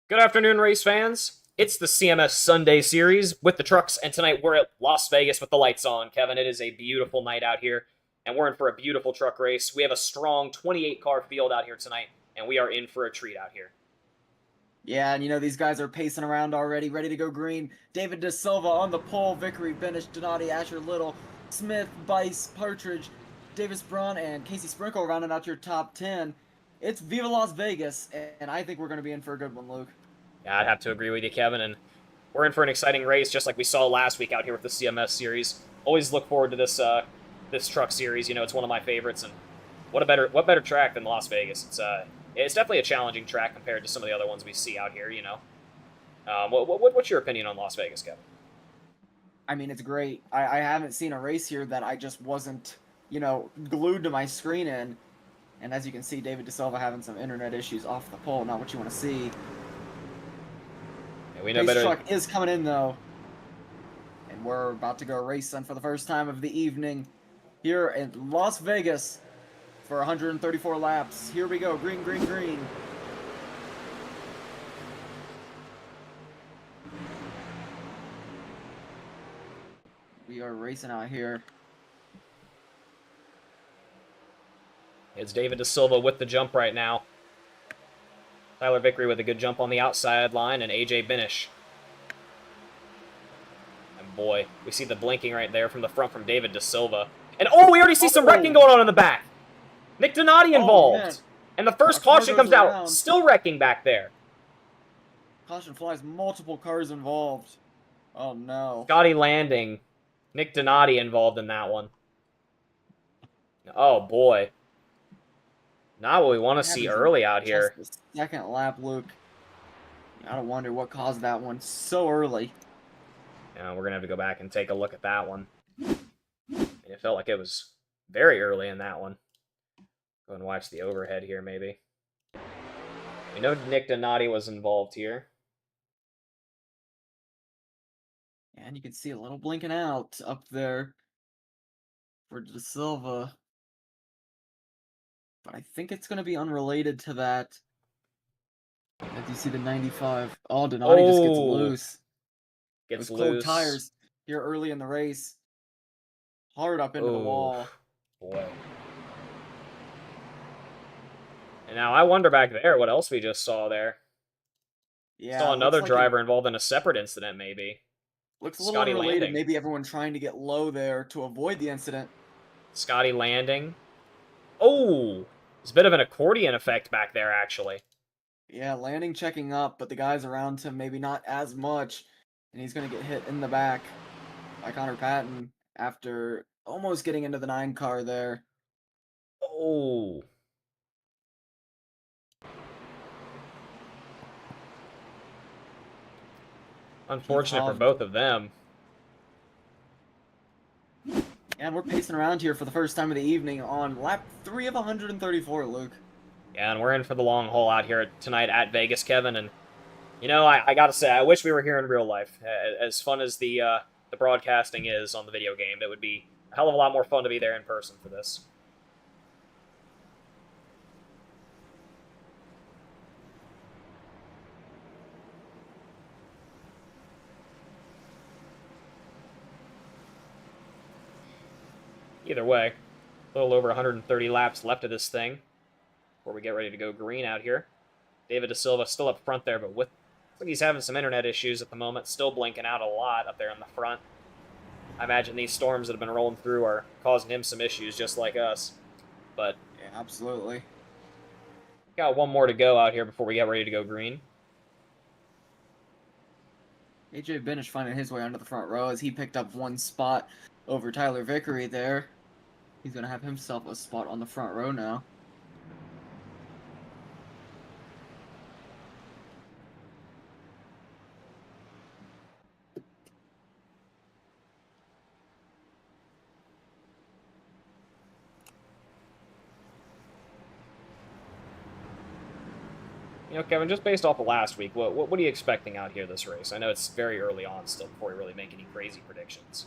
Good afternoon, race fans. It's the CMS Sunday Series with the trucks, and tonight we're at Las Vegas with the lights on. Kevin, it is a beautiful night out here, and we're in for a beautiful truck race. We have a strong 28 car field out here tonight, and we are in for a treat out here. Yeah, and these guys are pacing around already, ready to go green. David De Silva on the pole, Vickery, Benish, Donati, Asher Little, Smith, Bice, Partridge, Davis Braun, and Casey Sprinkle rounding out your top 10. It's Viva Las Vegas, and I think we're going to be in for a good one, Luke. Yeah, I'd have to agree with you, Kevin, and we're in for an exciting race, just like we saw last week out here with the CMS Series. Always look forward to this truck series. You know, it's one of my favorites, and what better track than Las Vegas? It's definitely a challenging track compared to some of the other ones we see out here. What's your opinion on Las Vegas, Kevin? I mean, it's great. I haven't seen a race here that I just wasn't, glued to my screen in. And as you can see, David De Silva having some internet issues off the pole, not what you want to see. Yeah, we know Race better. truck is coming in, though. And we're about to go racing for the first time of the evening here in Las Vegas for 134 laps. Here we go. Green, green, green. We are racing out here. It's David De Silva with the jump right now. Tyler Vickery with a good jump on the outside line, and AJ Benish. And boy, we see the blinking right there from the front from David De Silva. And oh, we already see some wrecking going on in the back. Nick Donati involved. And the first caution comes out, still wrecking back there. Caution flies, multiple cars involved. Oh no. Scotty landing. Nick Donati involved in that one. Oh boy. Not what we want to see early out here. Just the second lap, Luke. I don't wonder what caused that one so early. Yeah, we're going to have to go back and take a look at that one. And it felt like it was very early in that one. Go and watch the overhead here, maybe. We know Nick Donati was involved here. And you can see a little blinking out up there for De Silva. But I think it's going to be unrelated to that. As you see the 95. Oh, Donati just gets loose. Gets Those loose. cold tires here early in the race. Hard up into the wall. Boy. And now I wonder back there what else we just saw there. Yeah, saw another driver involved in a separate incident, maybe. Looks a little unrelated. Maybe everyone trying to get low there to avoid the incident. Scotty landing. Oh! There's a bit of an accordion effect back there, actually. Yeah, landing checking up, but the guys around him maybe not as much. And he's going to get hit in the back by Connor Patton after almost getting into the 9 car there. Oh! Unfortunate for both of them. And we're pacing around here for the first time of the evening on lap 3 of 134, Luke. Yeah, and we're in for the long haul out here tonight at Vegas, Kevin. And, you know, I gotta say, I wish we were here in real life. As fun as the broadcasting is on the video game, it would be a hell of a lot more fun to be there in person for this. Either way, a little over 130 laps left of this thing before we get ready to go green out here. David De Silva still up front there, but looks like he's having some internet issues at the moment, still blinking out a lot up there in the front. I imagine these storms that have been rolling through are causing him some issues just like us. But yeah, absolutely. Got one more to go out here before we get ready to go green. AJ Benish finding his way onto the front row as he picked up one spot over Tyler Vickery there. He's going to have himself a spot on the front row now. You know, Kevin, just based off of last week, what are you expecting out here this race? I know it's very early on still before we really make any crazy predictions.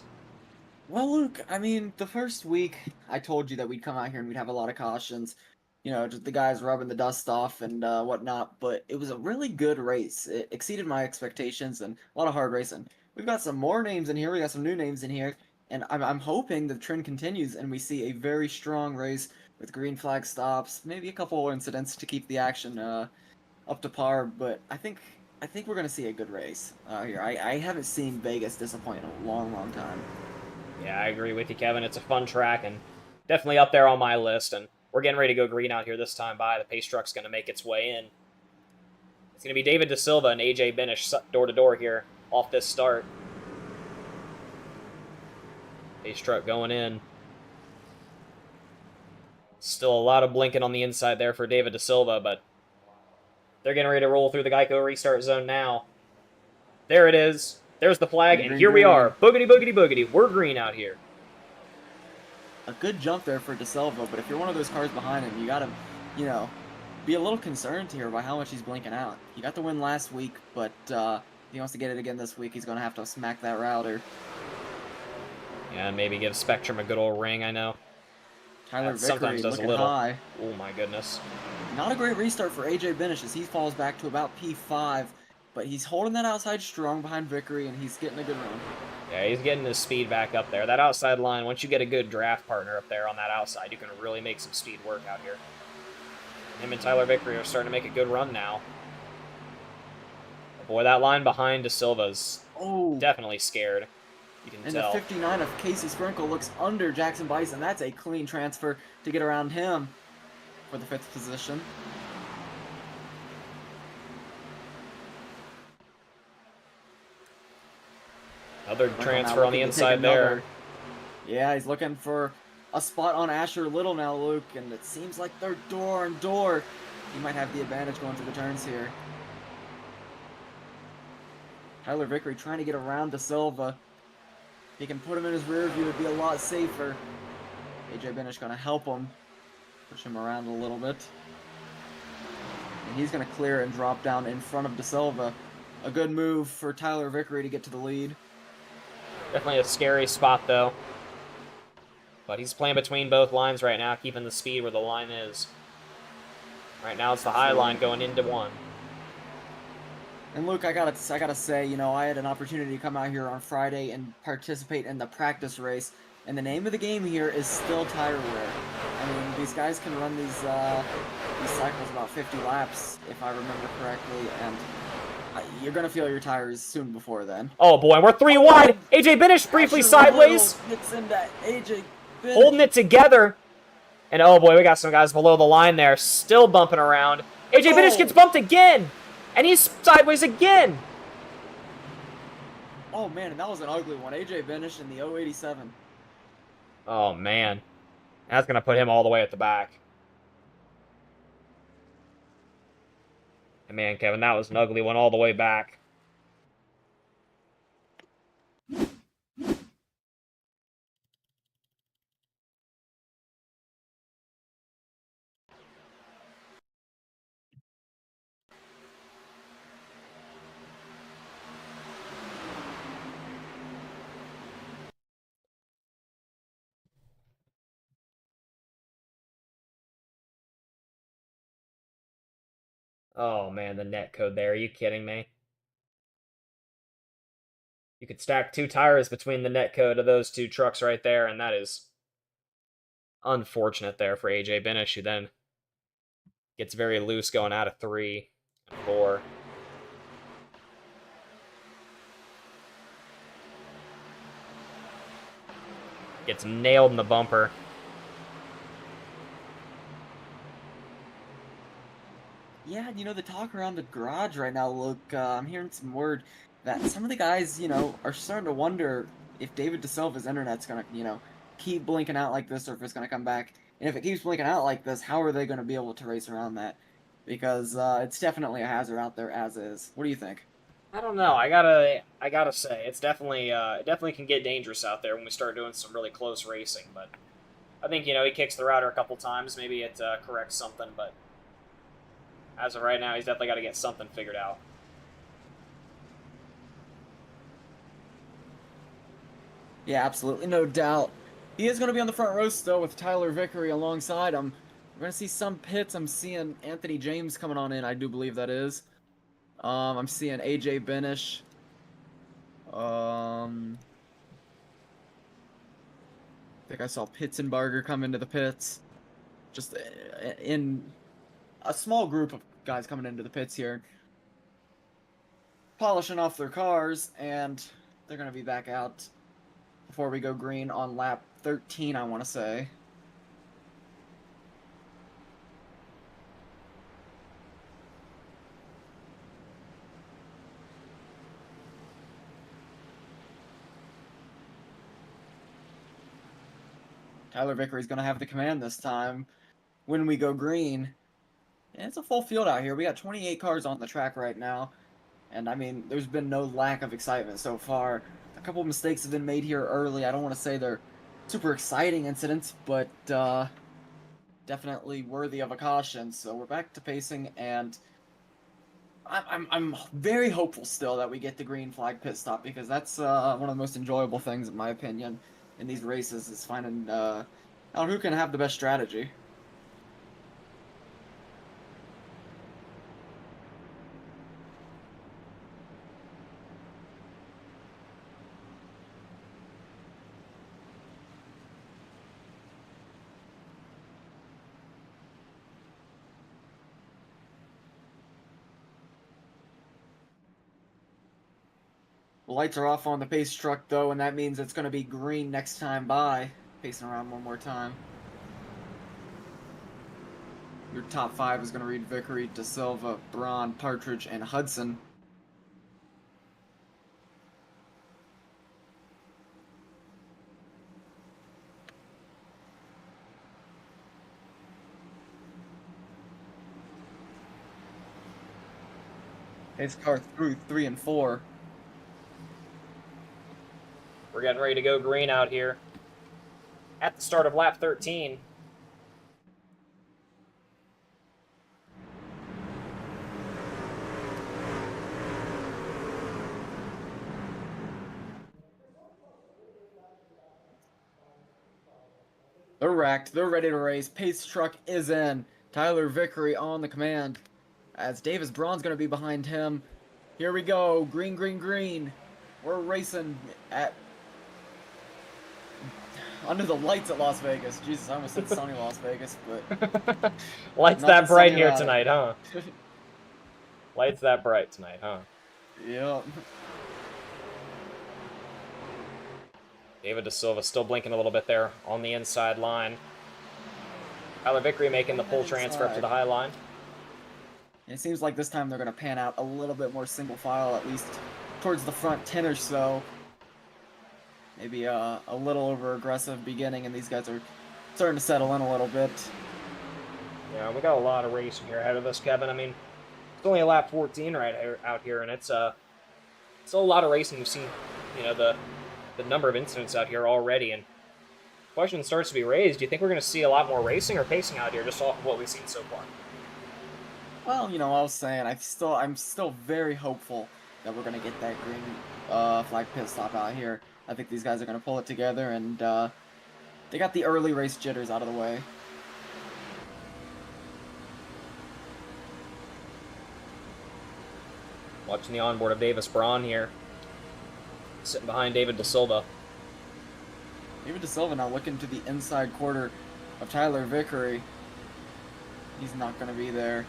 Well, Luke, I mean, the first week, I told you that we'd come out here and we'd have a lot of cautions. you know, just the guys rubbing the dust off and whatnot. But it was a really good race. It exceeded my expectations and a lot of hard racing. We've got some more names in here. We got some new names in here, and I'm hoping the trend continues and we see a very strong race with green flag stops, maybe a couple incidents to keep the action up to par. But I think we're gonna see a good race here. I haven't seen Vegas disappoint in a long, long time. Yeah, I agree with you, Kevin. It's a fun track and definitely up there on my list. And we're getting ready to go green out here this time by. The pace truck's going to make its way in. It's going to be David De Silva and AJ Benish door to door here off this start. Pace truck going in. Still a lot of blinking on the inside there for David De Silva, but they're getting ready to roll through the Geico restart zone now. There it is. There's the flag, Green, and green, here we green. are. Boogity, boogity, boogity. We're green out here. A good jump there for De Silva, but if you're one of those cars behind him, you gotta, you know, be a little concerned here by how much he's blinking out. He got the win last week, but if he wants to get it again this week, he's gonna have to smack that router. Yeah, maybe give Spectrum a good old ring, I know. Tyler That sometimes Vickery does a looking little. high. Oh my goodness. Not a great restart for AJ Benish as he falls back to about P5, but he's holding that outside strong behind Vickery and he's getting a good run. Yeah, he's getting his speed back up there. That outside line, once you get a good draft partner up there on that outside, you can really make some speed work out here. Him and Tyler Vickery are starting to make a good run now. Boy, that line behind De Silva's definitely scared. You can And tell. the 59 of Casey Sprinkle looks under Jackson Bison. That's a clean transfer to get around him for the 5th position. Another transfer on the inside there. Yeah, he's looking for a spot on Asher Little now, Luke, and it seems like they're door and door. He might have the advantage going through the turns here. Tyler Vickery trying to get around De Silva. If he can put him in his rear view, it'd be a lot safer. AJ Benish gonna help him, push him around a little bit. And he's gonna clear and drop down in front of De Silva. A good move for Tyler Vickery to get to the lead. Definitely a scary spot, though. But he's playing between both lines right now, keeping the speed where the line is. Right now it's the high line going into one. And Luke, I gotta say, you know, I had an opportunity to come out here on Friday and participate in the practice race, and the name of the game here is still tire wear. I mean, these guys can run these cycles about 50 laps, if I remember correctly, and you're gonna feel your tires soon before then. Oh boy, we're three wide. AJ Benish briefly sideways, hits into AJ Benish. Holding it together. And oh boy, we got some guys below the line there, still bumping around. AJ Benish gets bumped again, and he's sideways again. Oh man, and that was an ugly one. AJ Benish in the 087. Oh man, that's gonna put him all the way at the back. And man, Kevin, that was an ugly one all the way back. Oh man, the net code there. Are you kidding me? You could stack 2 tires between the net code of those 2 trucks right there, and that is unfortunate there for AJ Benish, who then gets very loose going out of 3 and 4. Gets nailed in the bumper. Yeah, you know, the talk around the garage right now, look, I'm hearing some word that some of the guys, you know, are starting to wonder if David De Silva's internet's gonna, you know, keep blinking out like this or if it's gonna come back. And if it keeps blinking out like this, how are they gonna be able to race around that? Because it's definitely a hazard out there as is. What do you think? I don't know. I gotta say, it's definitely it definitely can get dangerous out there when we start doing some really close racing. But I think, you know, he kicks the router a couple times. Maybe it corrects something. But as of right now, he's definitely got to get something figured out. Yeah, absolutely, no doubt. He is going to be on the front row still with Tyler Vickery alongside him. We're gonna see some pits. I'm seeing Anthony James coming on in. I do believe that is. I'm seeing AJ Benish. I think I saw Pitzenbarger come into the pits. Just in a small group of guys coming into the pits here, polishing off their cars, and they're gonna be back out before we go green on lap 13, I want to say. Tyler Vickery's going to have the command this time when we go green. And it's a full field out here. We got 28 cars on the track right now. And I mean, there's been no lack of excitement so far. A couple mistakes have been made here early. I don't want to say they're super exciting incidents, but definitely worthy of a caution. So we're back to pacing, and I'm very hopeful still that we get the green flag pit stop, because that's one of the most enjoyable things, in my opinion, in these races, is finding out who can have the best strategy. The lights are off on the pace truck, though, and that means it's going to be green next time by. Pacing around one more time. Your top 5 is going to read Vickery, De Silva, Braun, Partridge, and Hudson. His car through 3 and 4. We're getting ready to go green out here at the start of lap 13. They're racked. They're ready to race. Pace truck is in. Tyler Vickery on the command, as Davis Braun's going to be behind him. Here we go. Green, green, green. We're racing at under the lights at Las Vegas. Jesus, I almost said sunny Las Vegas, but Lights that bright here it. tonight, huh? Lights that bright tonight, huh? Yep. David De Silva still blinking a little bit there on the inside line. Tyler Vickery making the full transfer up to the high line. It seems like this time they're going to pan out a little bit more single file, at least towards the front 10 or so. Maybe a little over aggressive beginning, and these guys are starting to settle in a little bit. Yeah, we got a lot of racing here ahead of us, Kevin. I mean, it's only a lap 14 right out here, and it's a lot of racing. We've seen, you know, the number of incidents out here already, and the question starts to be raised. Do you think we're going to see a lot more racing or pacing out here just off of what we've seen so far? Well, you know, I was saying I'm still very hopeful that we're gonna get that green flag pit stop out here. I think these guys are gonna pull it together, and they got the early race jitters out of the way. Watching the onboard of Davis Braun here, sitting behind David De Silva. David De Silva now looking to the inside quarter of Tyler Vickery. He's not gonna be there.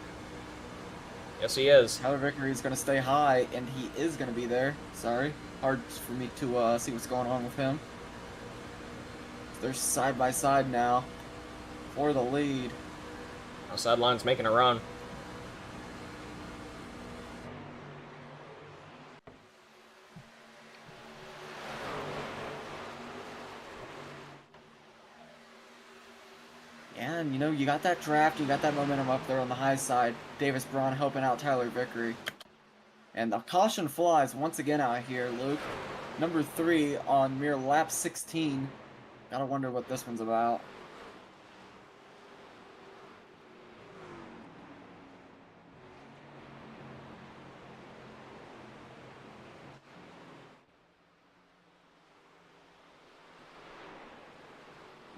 Yes, he is. Tyler Vickery is going to stay high, and he is going to be there. Sorry. Hard for me to see what's going on with him. They're side by side now for the lead. Our sideline's making a run. And, you know, you got that draft, you got that momentum up there on the high side. Davis Braun helping out Tyler Vickery. And the caution flies once again out here, Luke. Number 3 on mere lap 16. Gotta wonder what this one's about.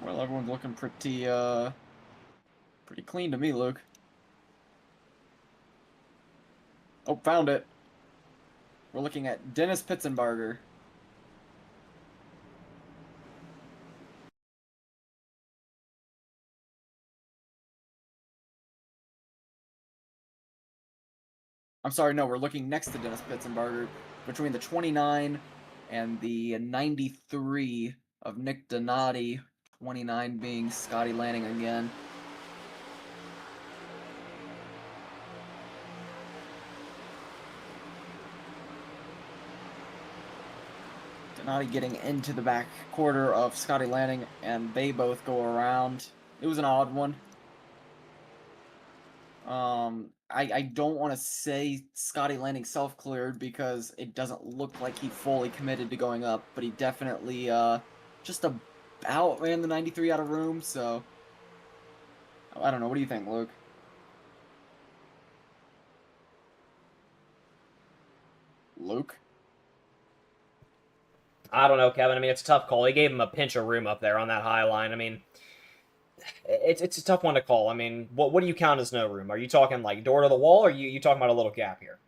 Well, everyone's looking pretty Pretty clean to me, Luke. Oh, found it. We're looking at Dennis Pitzenbarger. I'm sorry, no, we're looking next to Dennis Pitzenbarger between the 29 and the 93 of Nick Donati. 29 being Scotty Lanning again. Donati getting into the back quarter of Scotty Lanning, and they both go around. It was an odd one. I don't want to say Scotty Lanning self-cleared because it doesn't look like he fully committed to going up, but he definitely just about ran the 93 out of room, so I don't know. What do you think, Luke? Luke? I don't know, Kevin. I mean, it's a tough call. He gave him a pinch of room up there on that high line. I mean, it's a tough one to call. I mean, what do you count as no room? Are you talking like door to the wall, or you talking about a little gap here?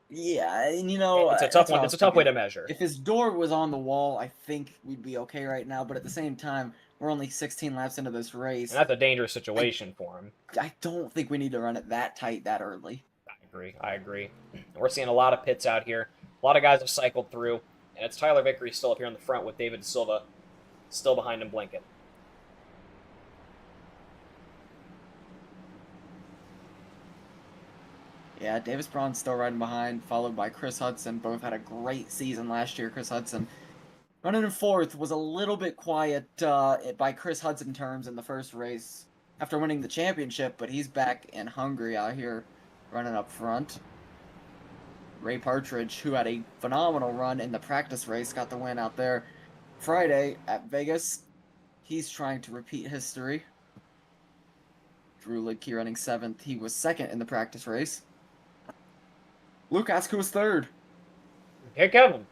Yeah, and It's a tough that's what one. I It's was a tough way thinking. to measure. If his door was on the wall, I think we'd be okay right now, but at the same time, we're only 16 laps into this And race. that's a dangerous I situation for him. I don't think we need to run it that tight that early. I agree. I agree. We're seeing a lot of pits out here. A lot of guys have cycled through, and it's Tyler Vickery still up here in the front with David Silva still behind him blinking. Yeah, Davis Braun's still riding behind, followed by Chris Hudson. Both had a great season last year. Chris Hudson running in fourth was a little bit quiet by Chris Hudson terms in the first race after winning the championship, but he's back in Hungary out here running up front. Ray Partridge, who had a phenomenal run in the practice race, got the win out there Friday at Vegas. He's trying to repeat history. Drew Lidke running seventh. He was second in the practice race. Luke, ask who was third. Hey, Kevin.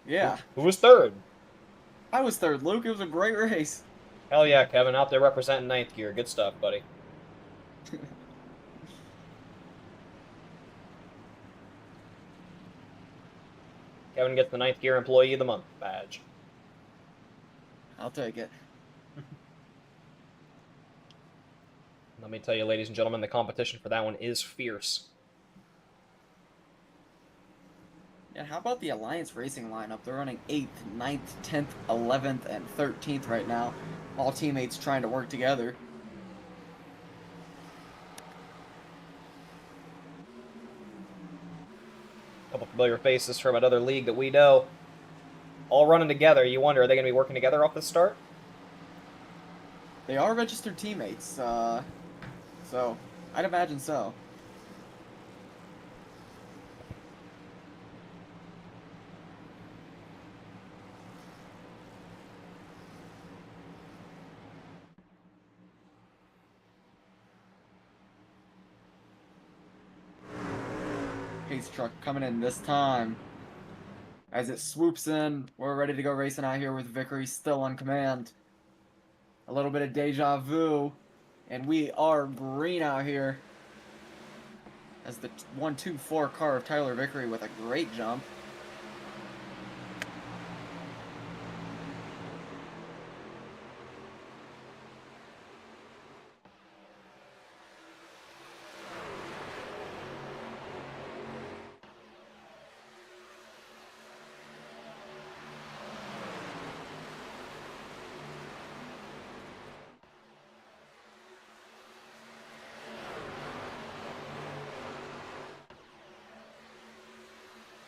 Yeah, Who was third? I was third, Luke. It was a great race. Hell yeah, Kevin. Out there representing ninth gear. Good stuff, buddy. Kevin gets the ninth gear Employee of the Month badge. I'll take it. Let me tell you, ladies and gentlemen, the competition for that one is fierce. And how about the Alliance Racing lineup? They're running 8th, 9th, 10th, 11th, and 13th right now. All teammates trying to work together. A couple familiar faces from another league that we know. All running together. You wonder, are they going to be working together off the start? They are registered teammates, so I'd imagine so. Pace truck coming in this time. As it swoops in, we're ready to go racing out here with Vickery still on command. A little bit of deja vu, and we are green out here. As the 1-2-4 car of Tyler Vickery with a great jump.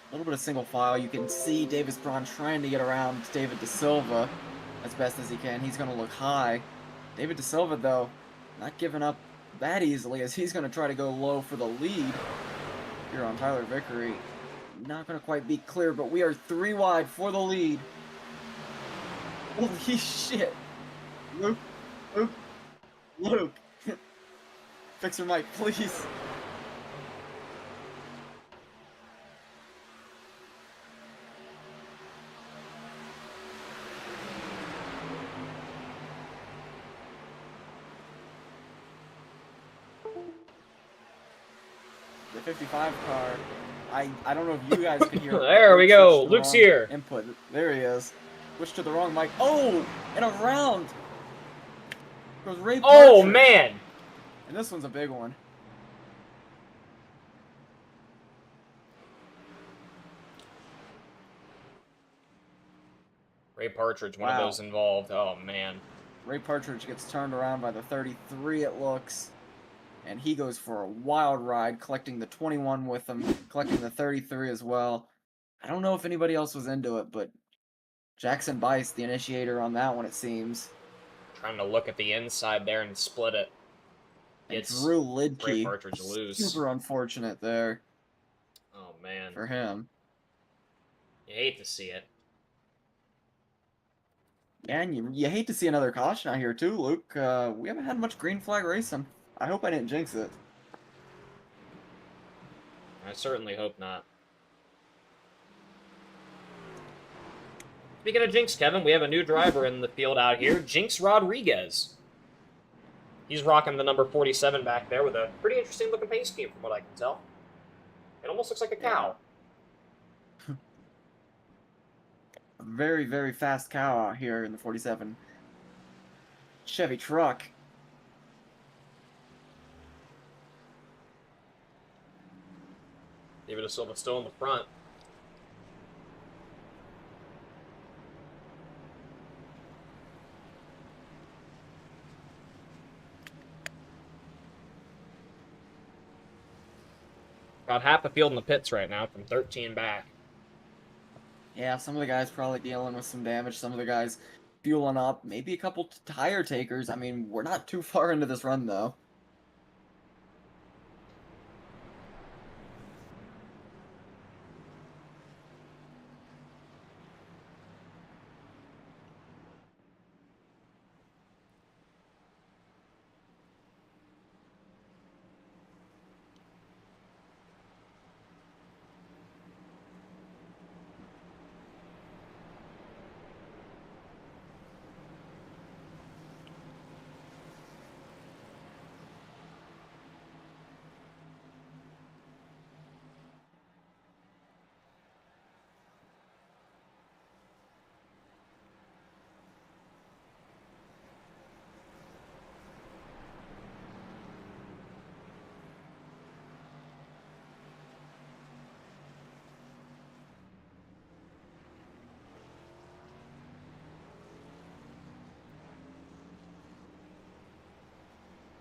A little bit of single file. You can see Davis Braun trying to get around David De Silva as best as he can. He's going to look high. David De Silva, though, not giving up that easily as he's going to try to go low for the lead here on Tyler Vickery. Not going to quite be clear, but we are 3 wide for the lead. Holy shit. Luke. Fix your mic, please. The 55 car. I don't know if you guys can hear it, but There we Luke go. switched to the Luke's wrong here. input. There he is. Switched to the wrong mic. Oh! And around! Goes Ray Oh, Partridge. man. And this one's a big one. Ray Partridge, one of Wow. those involved. Oh, man. Ray Partridge gets turned around by the 33, it looks. And he goes for a wild ride, collecting the 21 with him, collecting the 33 as well. I don't know if anybody else was into it, but Jackson Bice, the initiator on that one, it seems. Trying to look at the inside there and split it. And It's Drew Ray Lidke, Partridge loose. super unfortunate there Oh, man. for him. You hate to see it. And you hate to see another caution out here too, Luke. We haven't had much green flag racing. I hope I didn't jinx it. I certainly hope not. Speaking of Jinx, Kevin, we have a new driver in the field out here, Jinx Rodriguez. He's rocking the number 47 back there with a pretty interesting looking paint scheme from what I can tell. It almost looks like a cow. A very, very fast cow out here in the 47 Chevy truck. David Silva still in the front. About half the field in the pits right now from 13 back. Yeah, some of the guys probably dealing with some damage. Some of the guys fueling up. Maybe a couple tire takers. I mean, we're not too far into this run, though.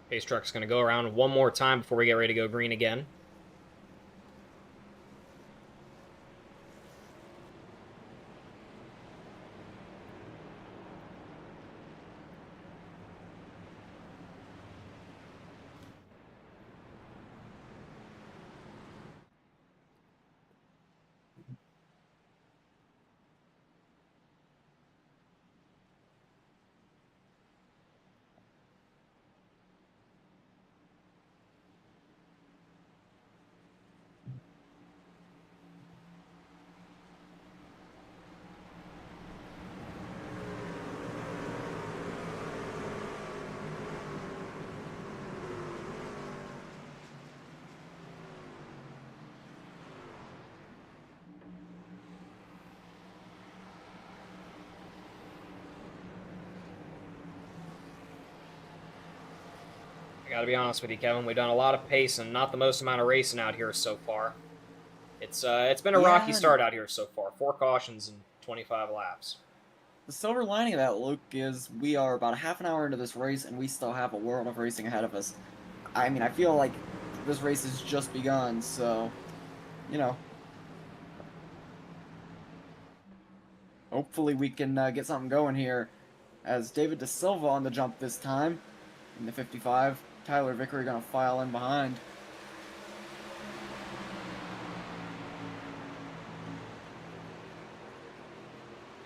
Pace truck's going to go around one more time before we get ready to go green again. I gotta be honest with you, Kevin. We've done a lot of pace and not the most amount of racing out here so far. It's been a rocky start out here so far. 4 cautions and 25 laps. The silver lining of that, Luke, is we are about half an hour into this race, and we still have a world of racing ahead of us. I mean, I feel like this race has just begun, so, you know. Hopefully we can get something going here. As David De Silva on the jump this time, in the 55. Tyler Vickery gonna file in behind.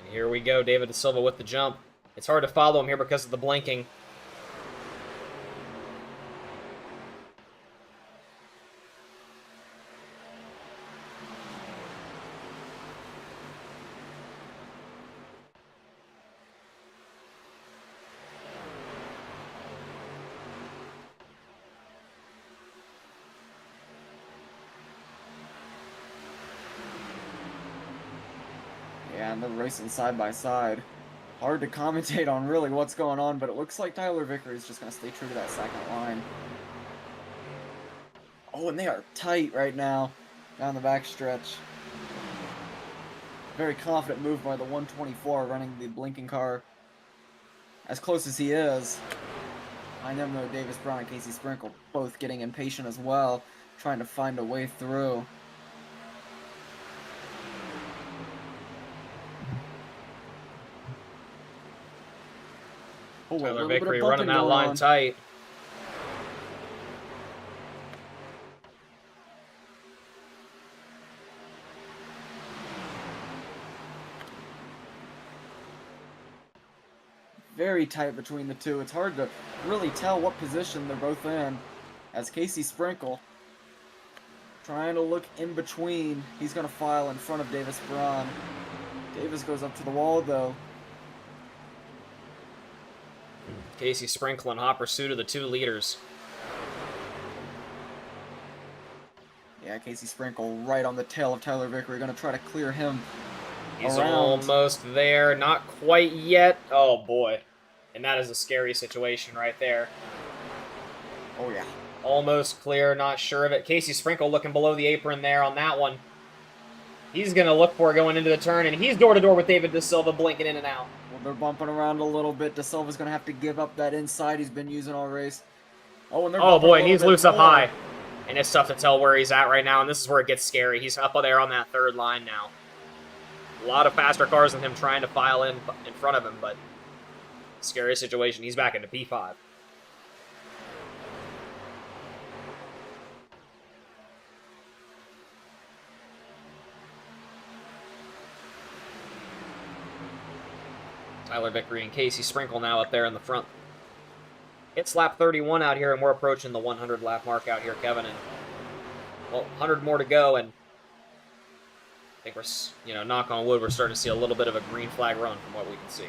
And here we go, David De Silva with the jump. It's hard to follow him here because of the blinking. and they're racing side by side. Hard to commentate on really what's going on, but it looks like Tyler Vickery is just going to stay true to that second line. Oh, and they are tight right now down the backstretch. Very confident move by the 124 running the blinking car as close as he is. I know Davis Brown and Casey Sprinkle both getting impatient as well, trying to find a way through. Oh, Tyler Vickery running that line tight. Very tight between the two. It's hard to really tell what position they're both in. As Casey Sprinkle trying to look in between. He's going to file in front of Davis Braun. Davis goes up to the wall, though. Casey Sprinkle in hot pursuit of the 2 leaders. Yeah, Casey Sprinkle right on the tail of Tyler Vickery. Going to try to clear him. He's almost there. Not quite yet. Oh, boy. And that is a scary situation right there. Oh, yeah. Almost clear. Not sure of it. Casey Sprinkle looking below the apron there on that one. He's going to look for it going into the turn, and he's door-to-door with David De Silva blinking in and out. Well, they're bumping around a little bit. De Silva's going to have to give up that inside he's been using all race. Oh, and they're boy, and he's loose up high. And it's tough to tell where he's at right now, and this is where it gets scary. He's up there on that 3rd line now. A lot of faster cars than him trying to file in front of him, but scary situation. He's back into P5. Tyler Vickery and Casey Sprinkle now up there in the front. It's lap 31 out here, and we're approaching the 100 lap mark out here, Kevin. And, well, 100 more to go, and I think we're, knock on wood, we're starting to see a little bit of a green flag run from what we can see.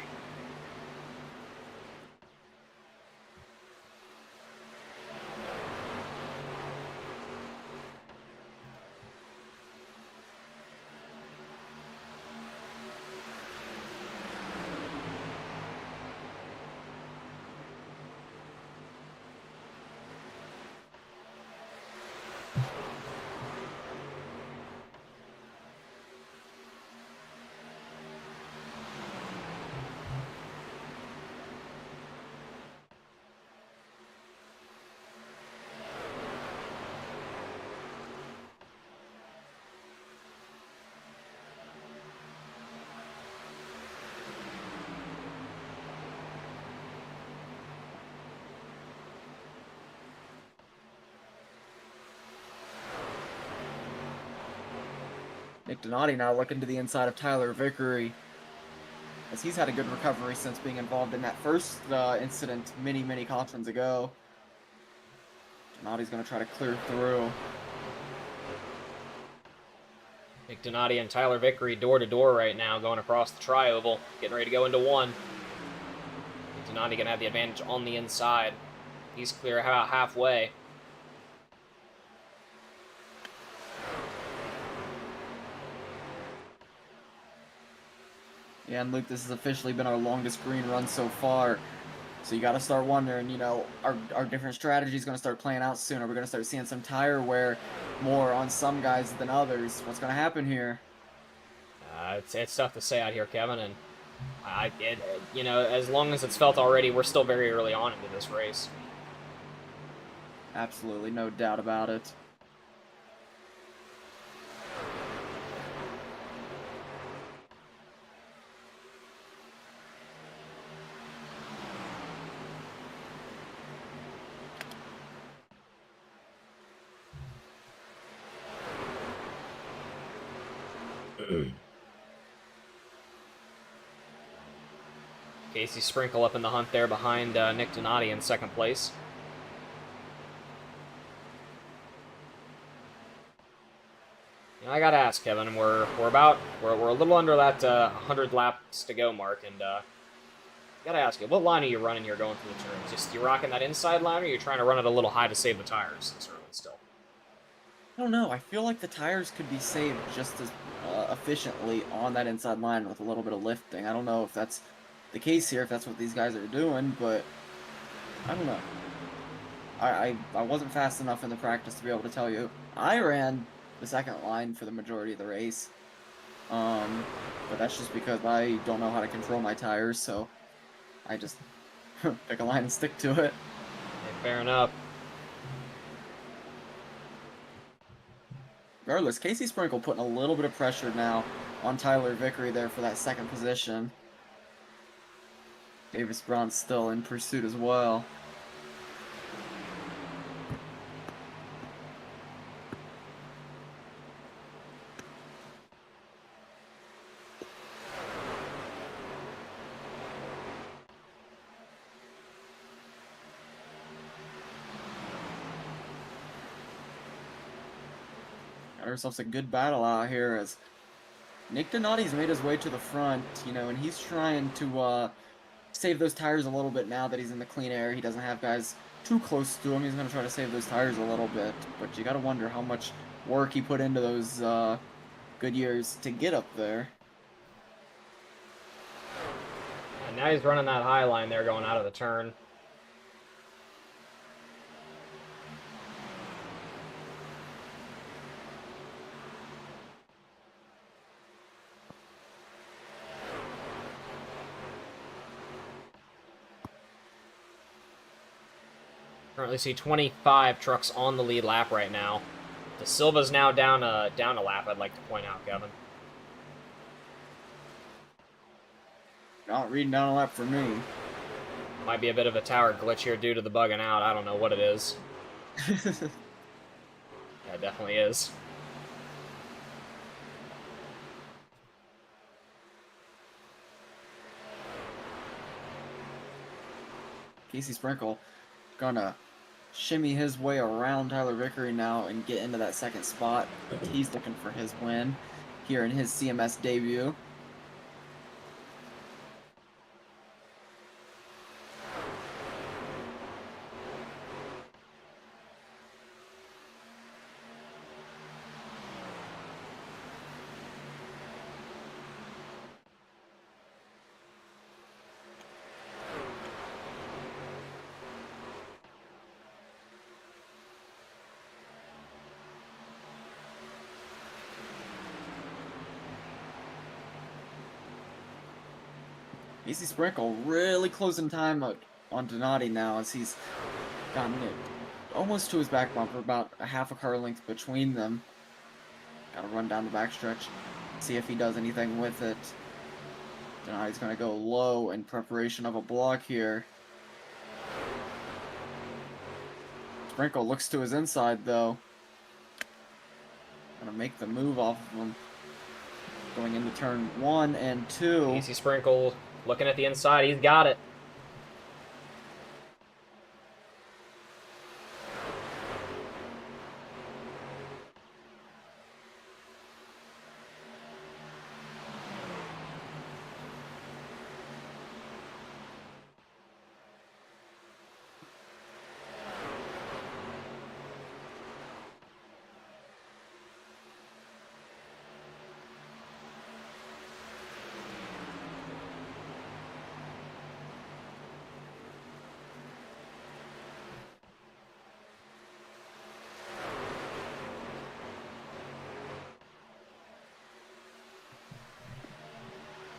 Nick Donati now looking to the inside of Tyler Vickery, as he's had a good recovery since being involved in that first incident many cautions ago. Donati's going to try to clear through. Nick Donati and Tyler Vickery door-to-door right now, going across the tri-oval, getting ready to go into 1. Nick Donati going to have the advantage on the inside. He's clear about halfway. Yeah, and Luke, this has officially been our longest green run so far. So you got to start wondering, our different strategies going to start playing out soon. Are we going to start seeing some tire wear more on some guys than others? What's going to happen here? It's tough to say out here, Kevin. And as long as it's felt already, we're still very early on into this race. Absolutely, no doubt about it. Casey Sprinkle up in the hunt there behind Nick Donati in 2nd place. I gotta ask, Kevin. We're a little under that 100 laps to go mark, and gotta ask you, what line are you running here going through the turn? Just you rocking that inside line, or are you trying to run it a little high to save the tires this early still? I don't know. I feel like the tires could be saved efficiently on that inside line with a little bit of lifting. I don't know if that's the case here, if that's what these guys are doing, but I don't know. I wasn't fast enough in the practice to be able to tell you. I ran the second line for the majority of the race. But that's just because I don't know how to control my tires, so I just pick a line and stick to it. Hey, fair enough. Regardless, Casey Sprinkle putting a little bit of pressure now on Tyler Vickery there for that second position. Davis Braun's still in pursuit as well. Got ourselves a good battle out here as Nick Donati's made his way to the front, you know, and he's trying to save those tires a little bit now that he's in the clean air. He doesn't have guys too close to him. He's going to try to save those tires a little bit, but you got to wonder how much work he put into those good years to get up there. And now he's running that high line there going out of the turn. Currently see 25 trucks on the lead lap right now. De Silva's now down a lap, I'd like to point out, Kevin. Not reading down a lap for me. Might be a bit of a tower glitch here due to the bugging out. I don't know what it is. Yeah, it definitely is. Casey Sprinkle gonna shimmy his way around Tyler Vickery now and get into that second spot. He's looking for his win here in his CMS debut. Casey Sprinkle really closing time on Donati now as he's gotten it almost to his back bumper, about a half a car length between them. Gotta run down the backstretch, see if he does anything with it. Donati's gonna go low in preparation of a block here. Sprinkle looks to his inside though. Gonna make the move off of him. Going into turn 1 and 2. Easy Sprinkle looking at the inside. He's got it.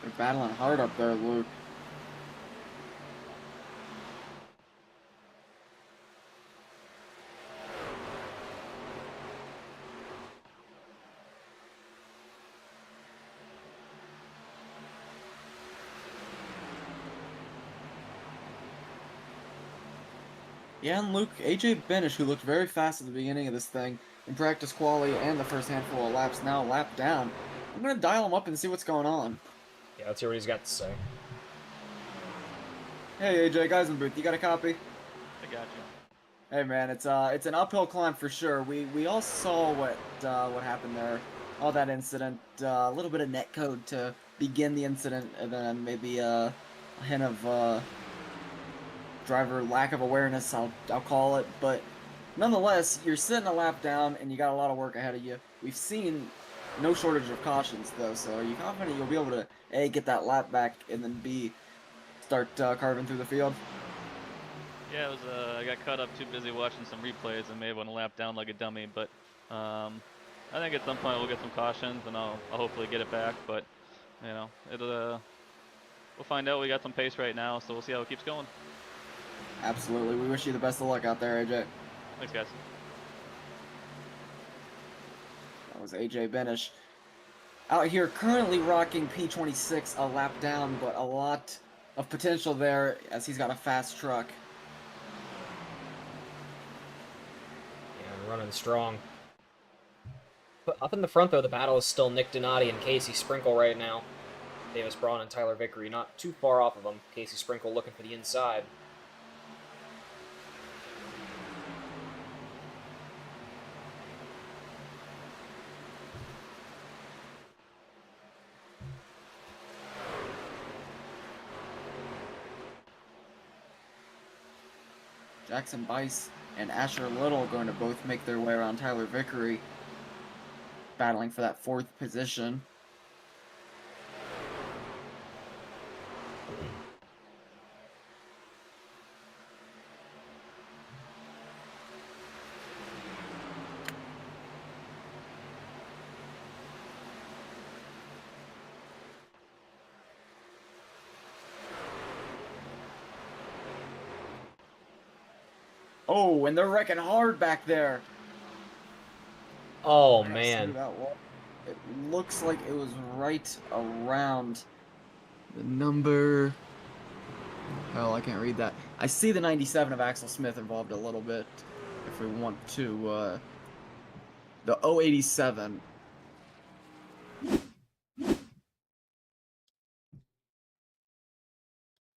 They're battling hard up there, Luke. Yeah, and Luke, AJ Benish, who looked very fast at the beginning of this thing, in practice quality and the first handful of laps, now lap down. I'm going to dial him up and see what's going on. Yeah, let's hear what he's got to say. Hey, AJ, guys in the booth, you got a copy? I got you. Hey, man, it's an uphill climb for sure. We all saw what happened there, all that incident. A little bit of netcode to begin the incident, and then maybe a hint of driver lack of awareness, I'll call it. But nonetheless, you're sitting a lap down, and you got a lot of work ahead of you. We've seen no shortage of cautions though. So are you confident you'll be able to A, get that lap back, and then B, start carving through the field? Yeah, it was. I got caught up too busy watching some replays and may have went a lap down like a dummy. But I think at some point we'll get some cautions and I'll hopefully get it back. But you know, we'll find out. We got some pace right now, so we'll see how it keeps going. Absolutely. We wish you the best of luck out there, AJ. Thanks, guys. That was AJ Benish. Out here currently rocking P26 a lap down, but a lot of potential there as he's got a fast truck. Yeah, running strong. But up in the front, though, the battle is still Nick Donati and Casey Sprinkle right now. Davis Braun and Tyler Vickery not too far off of them. Casey Sprinkle looking for the inside. Jackson Bice and Asher Little going to both make their way around Tyler Vickery, battling for that 4th position. Oh, and they're wrecking hard back there. Oh, I man. It looks like it was right around the number. Hell, I can't read that. I see the 97 of Axel Smith involved a little bit. If we want to, the 087.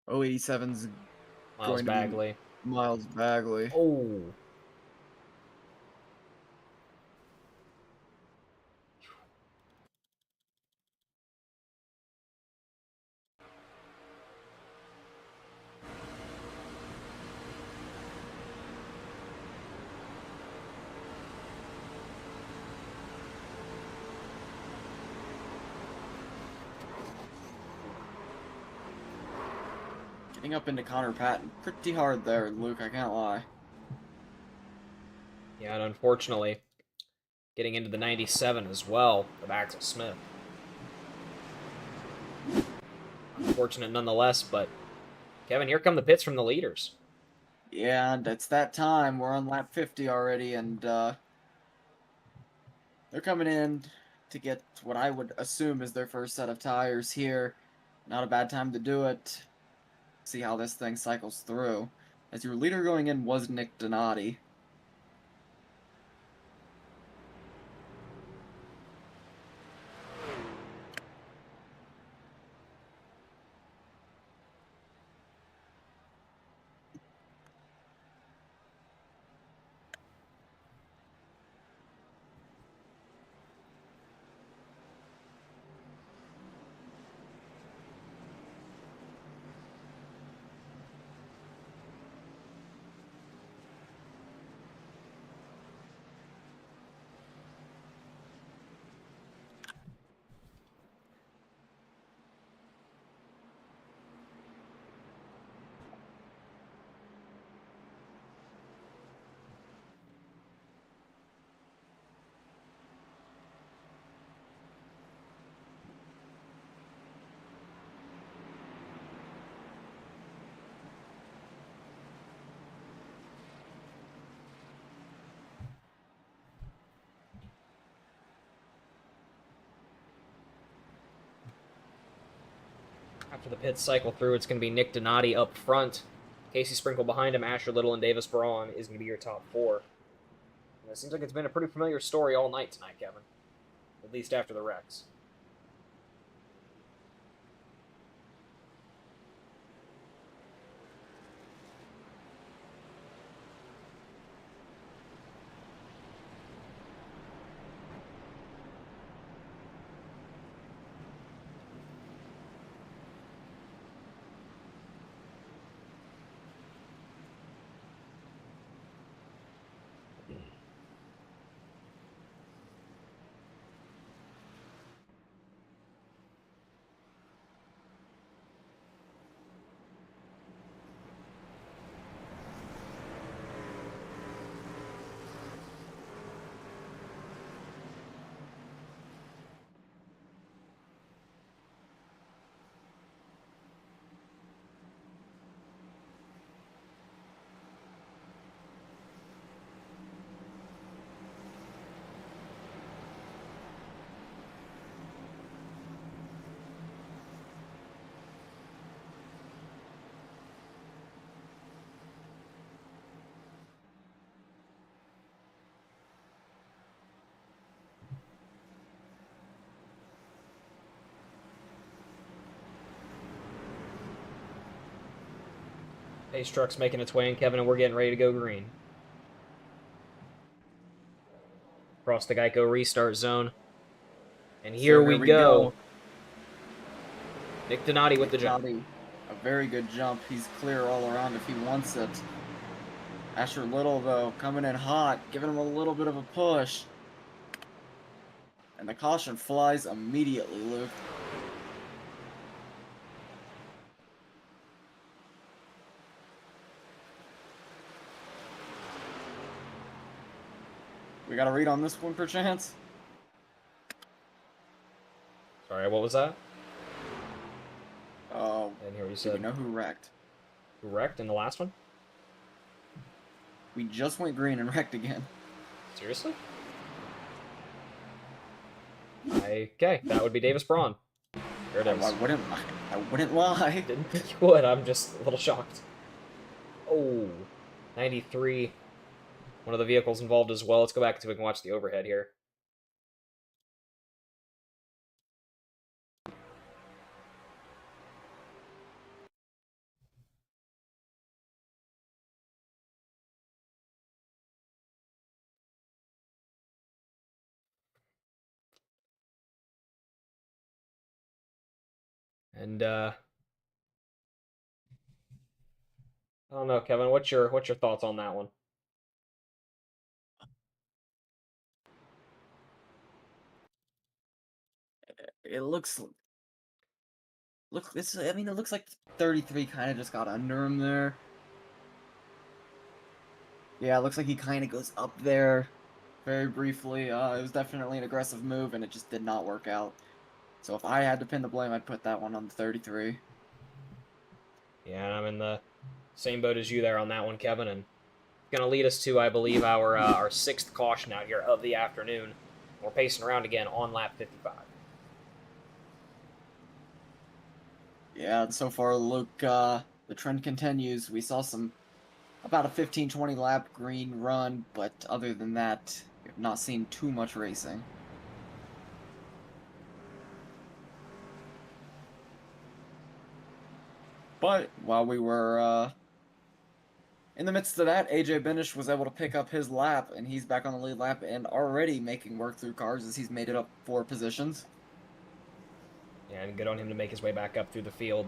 .087's Miles going to be Bagley. Miles Bagley. Oh. Getting up into Connor Patton pretty hard there, Luke, I can't lie. Yeah, and unfortunately, getting into the 97 as well of Axel Smith. Unfortunate nonetheless, but Kevin, here come the pits from the leaders. Yeah, and it's that time. We're on lap 50 already, and they're coming in to get what I would assume is their first set of tires here. Not a bad time to do it. See how this thing cycles through. As your leader going in was Nick Donati. After the pits cycle through, it's going to be Nick Donati up front. Casey Sprinkle behind him, Asher Little and Davis Braun is going to be your top 4. And it seems like it's been a pretty familiar story all night tonight, Kevin. At least after the wrecks. Pace truck's making its way in, Kevin, and we're getting ready to go green. Across the Geico restart zone. And here So we go. Nick Donati with the jump. Donati, a very good jump. He's clear all around if he wants it. Asher Little, though, coming in hot, giving him a little bit of a push. And the caution flies immediately, Luke. We got a read on this one, perchance? Sorry, what was that? Oh, And here we do we said know who wrecked? who wrecked in the last one? We just went green and wrecked again. Seriously? Okay, that would be Davis Braun. There it is. I wouldn't lie. Didn't think you would. I'm just a little shocked. Oh, 93. One of the vehicles involved as well. Let's go back so we can watch the overhead here. And I don't know, Kevin. What's your thoughts on that one? It looks this. I mean, it looks like 33 kind of just got under him there. Yeah, it looks like he kind of goes up there very briefly. It was definitely an aggressive move, and it just did not work out. So if I had to pin the blame, I'd put that one on the 33. Yeah, and I'm in the same boat as you there on that one, Kevin. And it's going to lead us to, I believe, our sixth caution out here of the afternoon. We're pacing around again on lap 55. Yeah, and so far, Luke, the trend continues. We saw about a 15-20 lap green run, but other than that, we've not seen too much racing. But while we were in the midst of that, AJ Benish was able to pick up his lap, and he's back on the lead lap and already making work through cars as he's made it up 4 positions. Yeah, and good on him to make his way back up through the field.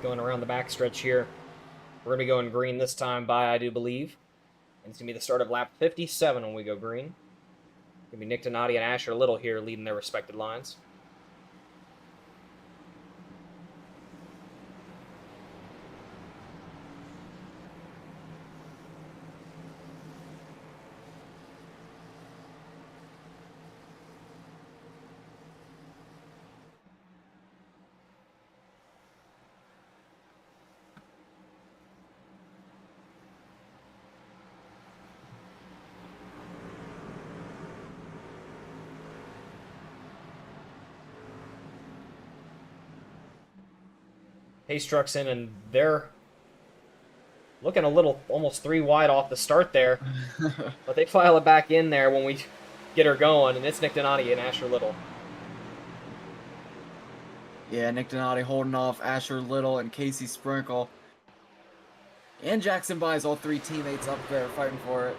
Going around the backstretch here. We're going to be going green this time by, I do believe. And it's going to be the start of lap 57 when we go green. It's going to be Nick Donati and Asher Little here leading their respected lines. Pace trucks in, and they're looking a little, almost 3 wide off the start there. But they file it back in there when we get her going, and it's Nick Donati and Asher Little. Yeah, Nick Donati holding off Asher Little and Casey Sprinkle. And Jackson buys all 3 teammates up there fighting for it.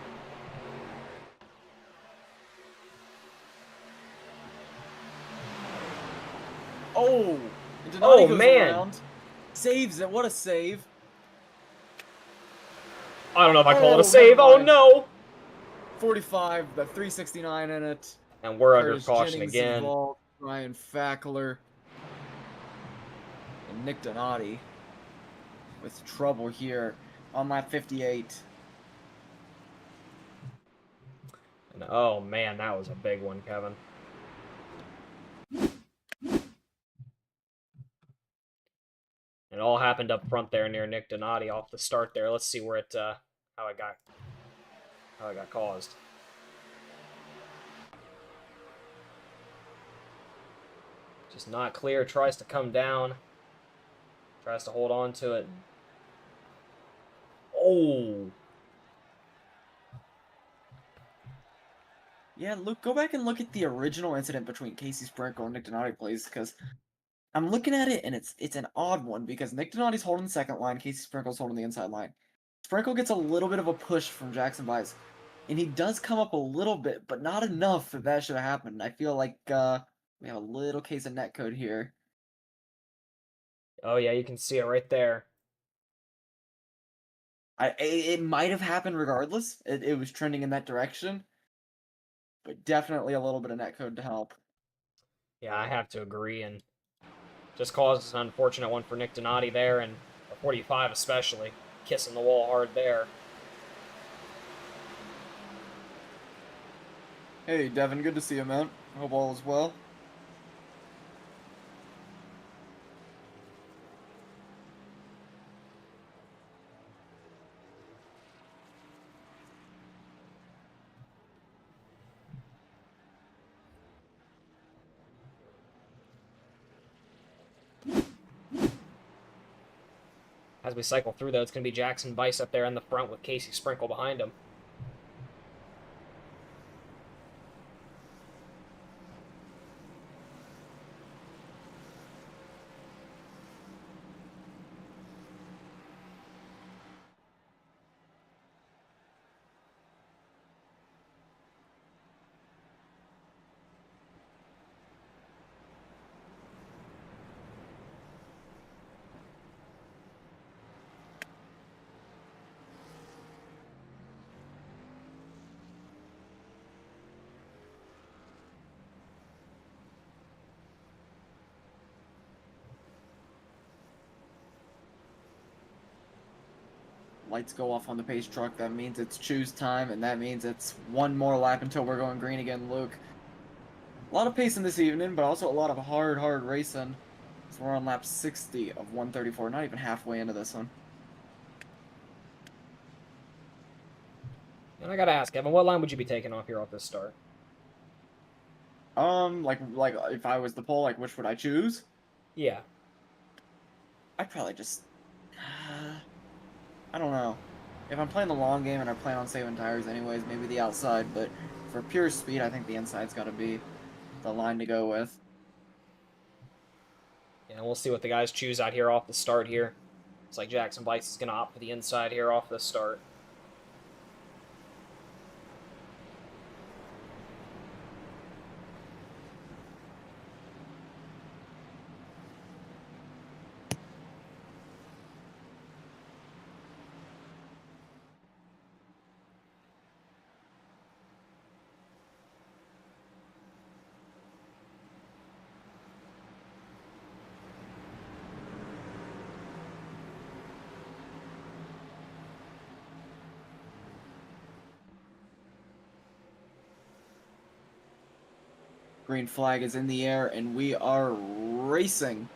Oh! And Donati Oh, goes man. around. Saves it. What a save. I don't know if I call it a Oh, save. never Oh, mind. no. 45, the 369 in it. And we're under Curtis caution Jennings again. involved. Ryan Fackler. And Nick Donati with trouble here on lap 58. And, oh, man, that was a big one, Kevin. It all happened up front there near Nick Donati off the start there. Let's see where it, how it got caused. Just not clear. Tries to come down. Tries to hold on to it. Oh. Yeah, Luke, go back and look at the original incident between Casey Sprinkle and Nick Donati, please, because I'm looking at it and it's an odd one because Nick Donati's holding the second line, Casey Sprinkle's holding the inside line. Sprinkle gets a little bit of a push from Jackson Bice, and he does come up a little bit, but not enough that should have happened. I feel like we have a little case of netcode here. Oh, yeah, you can see it right there. It might have happened regardless. It was trending in that direction, but definitely a little bit of netcode to help. Yeah, I have to agree, and just caused an unfortunate one for Nick Donati there, and a 45 especially. Kissing the wall hard there. Hey, Devin, good to see you, man. Hope all is well. As we cycle through, though, it's going to be Jackson Bice up there in the front with Casey Sprinkle behind him. Lights go off on the pace truck. That means it's choose time, and that means it's one more lap until we're going green again, Luke. A lot of pacing this evening, but also a lot of hard racing. So we're on lap 60 of 134, not even halfway into this one. And I gotta ask, Evan, what line would you be taking off here off this start? Like if I was the poll, like which would I choose? Yeah. I'd probably just, I don't know. If I'm playing the long game and I plan on saving tires anyways, maybe the outside, but for pure speed, I think the inside's got to be the line to go with. Yeah, we'll see what the guys choose out here off the start here. It's like Jackson Bice is going to opt for the inside here off the start. Green flag is in the air, and we are racing.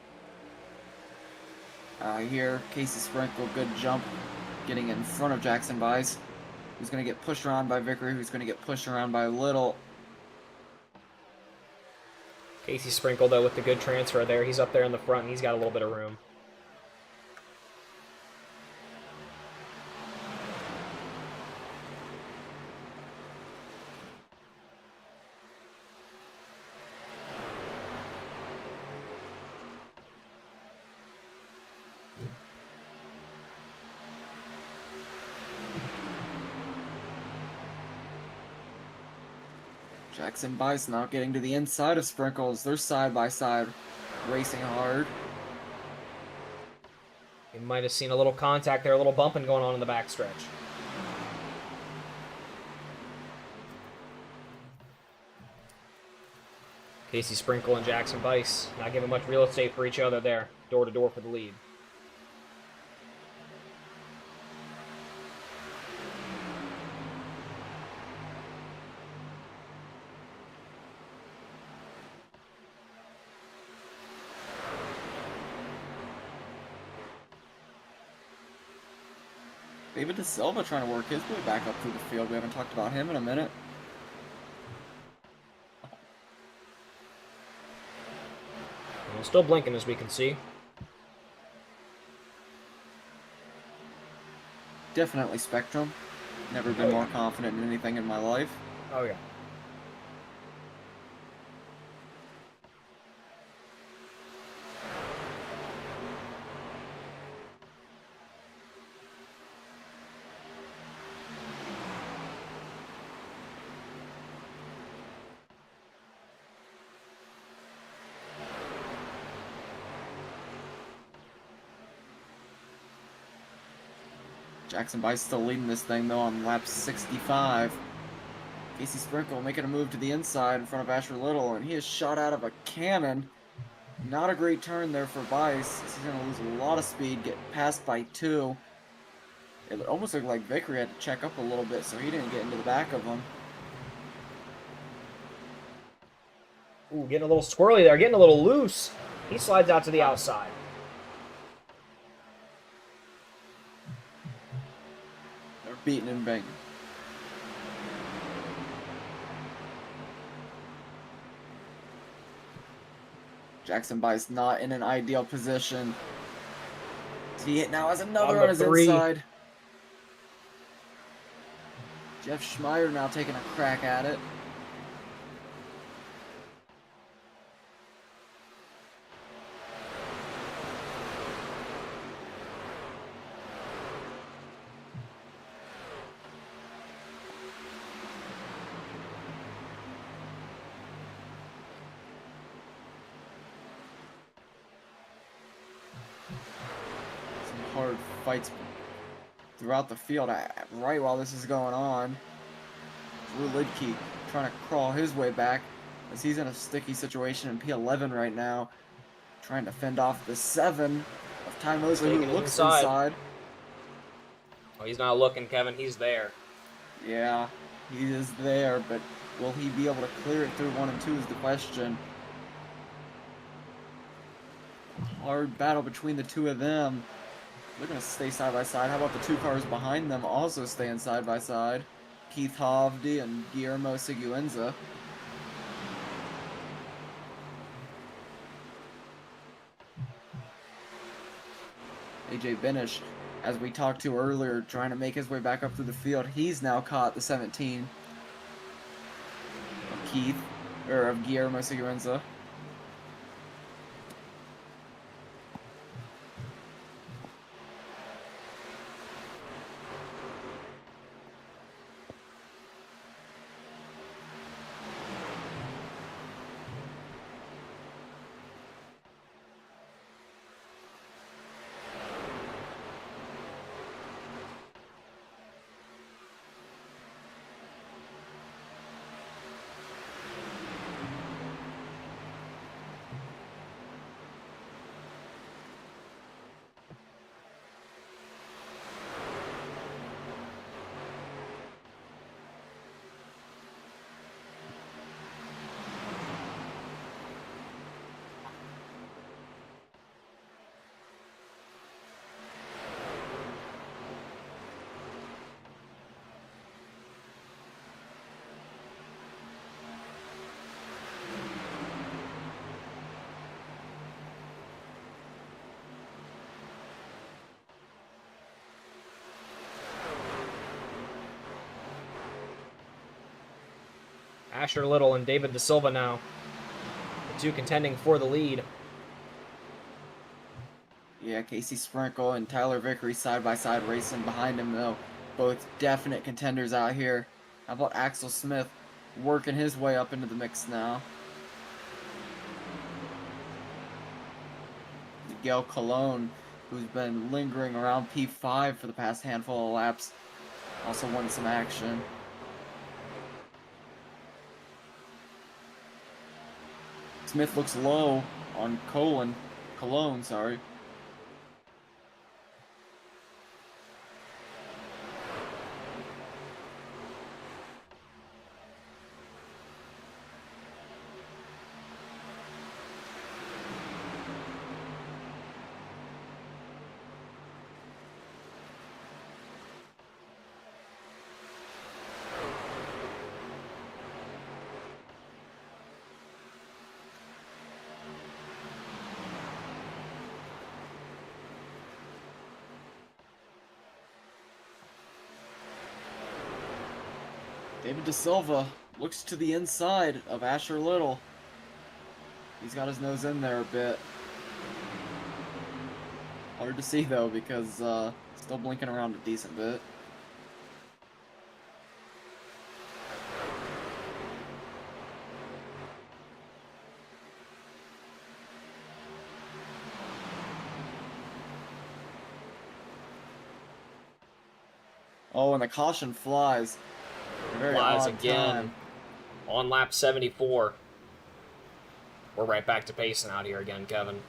Here, Casey Sprinkle, good jump, getting in front of Jackson Bice, who's going to get pushed around by Vickery, who's going to get pushed around by Little. Casey Sprinkle, though, with the good transfer there. He's up there in the front, and he's got a little bit of room. Jackson Bice now getting to the inside of Sprinkles. They're side by side, racing hard. You might have seen a little contact there, a little bumping going on in the backstretch. Casey Sprinkle and Jackson Bice not giving much real estate for each other there, door to door for the lead. David De Silva trying to work his way back up through the field. We haven't talked about him in a minute. And still blinking, as we can see. Definitely Spectrum. Never been more confident in anything in my life. Oh, yeah. Jackson Bice still leading this thing though on lap 65. Casey Sprinkle making a move to the inside in front of Asher Little, and he is shot out of a cannon. Not a great turn there for Bice. He's going to lose a lot of speed, get passed by 2. It almost looked like Vickery had to check up a little bit so he didn't get into the back of him. Ooh, getting a little squirrely there, getting a little loose. He slides out to the outside. They're beating and banging. Jackson Bice not in an ideal position. He now has another on his inside. Jeff Schmeier now taking a crack at it. Hard fights throughout the field right while this is going on. Drew Lidke trying to crawl his way back as he's in a sticky situation in P11 right now, trying to fend off the 7 of Ty Mosley, who looks inside. Oh, he's not looking, Kevin. He's there. Yeah, he is there, but will he be able to clear it through 1 and 2 is the question. Hard battle between the 2 of them. They're going to stay side by side. How about the 2 cars behind them also staying side by side? Keith Hovde and Guillermo Siguenza. AJ Benish, as we talked to earlier, trying to make his way back up through the field. He's now caught the 17 of Guillermo Siguenza. Asher Little and David De Silva now. The 2 contending for the lead. Yeah, Casey Sprinkle and Tyler Vickery side by side racing behind him though. Both definite contenders out here. How about Axel Smith working his way up into the mix now. Miguel Colon, who's been lingering around P5 for the past handful of laps, also won some action. Smith looks low on Cologne, sorry. David De Silva looks to the inside of Asher Little. He's got his nose in there a bit. Hard to see though because still blinking around a decent bit. Oh, and the caution flies. A very Flies odd again. time. On lap 74. We're right back to pacing out here again, Kevin.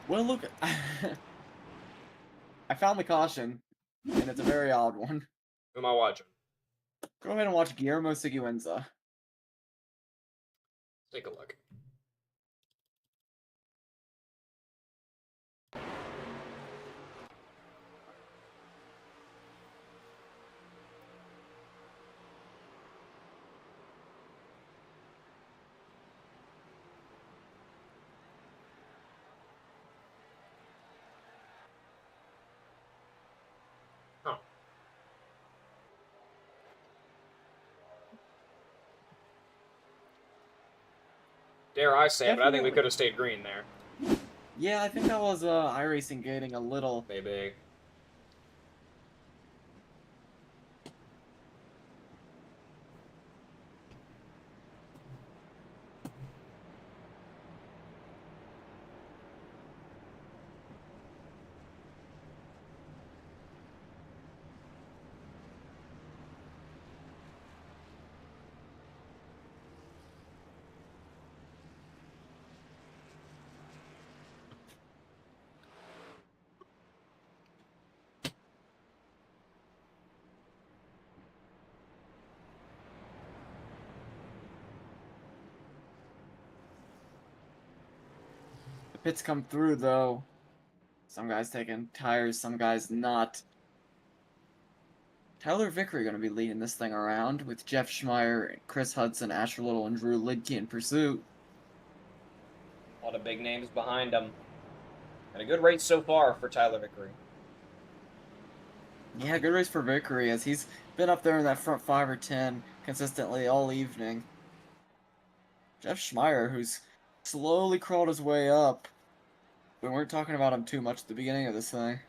Well, look, I found the caution, and it's a very odd one. Who am I watching? Go ahead and watch Guillermo Siguenza. Take a look. Huh. Dare I say it, but I think we Definitely. could have stayed green there. Yeah, I think that was iRacing gating a little. Maybe. The pits come through though. Some guys taking tires, some guys not. Tyler Vickery going to be leading this thing around with Jeff Schmeier, Chris Hudson, Asher Little, and Drew Lidke in pursuit. A lot of big names behind him. And a good race so far for Tyler Vickery. Yeah, good race for Vickery as he's been up there in that front 5 or 10 consistently all evening. Jeff Schmeier, who's slowly crawled his way up. We weren't talking about him too much at the beginning of this thing.